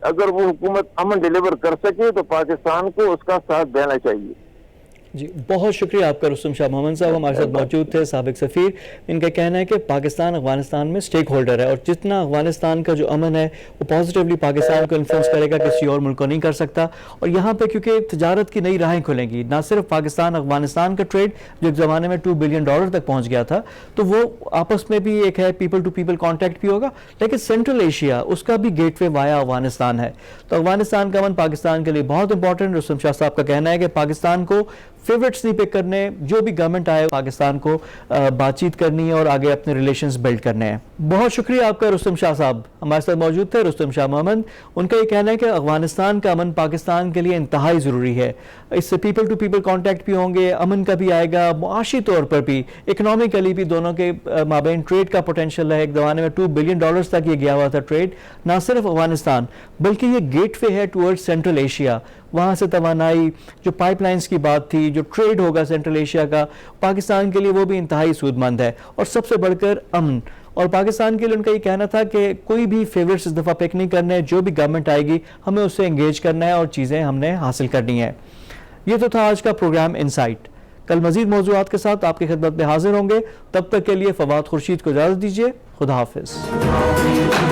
अगर वो हुकूमत अमन डिलीवर कर सके तो पाकिस्तान को उसका साथ देना चाहिए। जी बहुत शुक्रिया आपका रुस्तम शाह मोहम्मद साहब हमारे साथ मौजूद थे, साबिक सफ़ीर। इनका कहना है कि पाकिस्तान अफगानिस्तान में स्टेक होल्डर है और जितना अफगानिस्तान का जो अमन है वो पॉजिटिवली पाकिस्तान को इन्फ्लुएंस करेगा, किसी और मुल्क को नहीं कर सकता। और यहाँ पे क्योंकि तजारत की नई राहें खुलेंगी, ना सिर्फ पाकिस्तान अफगानिस्तान का ट्रेड जो एक ज़माने में $2 बिलियन तक पहुँच गया था, तो वो आपस में भी एक है, पीपल टू पीपल कॉन्टैक्ट भी होगा, लेकिन सेंट्रल एशिया उसका भी गेटवे वाया अफगानिस्तान है। तो अफगानिस्तान का अमन पाकिस्तान के लिए बहुत इंपॉर्टेंट। रुस्तम शाह साहब का कहना है कि पाकिस्तान को फेवरेट्स नहीं पिक करने, जो भी गवर्नमेंट आए पाकिस्तान को बातचीत करनी है और आगे अपने रिलेशंस बिल्ड करने हैं। बहुत शुक्रिया आपका रुस्तम शाह साहब हमारे साथ मौजूद थे, रुस्तम शाह मोहम्मद। उनका ये कहना है कि अफगानिस्तान का अमन पाकिस्तान के लिए इंतहाई ज़रूरी है, इससे पीपल टू पीपल कॉन्टैक्ट भी होंगे, अमन का भी आएगा, मुआशी तौर पर भी, इकनॉमिकली भी दोनों के माबैन ट्रेड का पोटेंशियल है। एक ज़माने में $2 बिलियन तक ये गया हुआ था ट्रेड, ना सिर्फ अफगानिस्तान बल्कि ये गेटवे है टूवर्ड्स सेंट्रल एशिया। वहाँ से तवानाई, जो पाइपलाइंस की बात थी, जो ट्रेड होगा सेंट्रल एशिया का, पाकिस्तान के लिए वो भी इंतहाई सूदमंद है, और सबसे बढ़कर अमन। और पाकिस्तान के लिए उनका ये कहना था कि कोई भी फेवरेट्स इस दफ़ा पिक नहीं करने, जो भी गवर्नमेंट आएगी हमें उससे एंगेज करना है और चीज़ें हमने हासिल करनी है। ये तो था आज का प्रोग्राम इनसाइट। कल मजीद मौज़ूआत के साथ आपकी खिदमत में हाजिर होंगे, तब तक के लिए फवाद खुर्शीद को इजाज़त दीजिए। खुदा हाफिज़।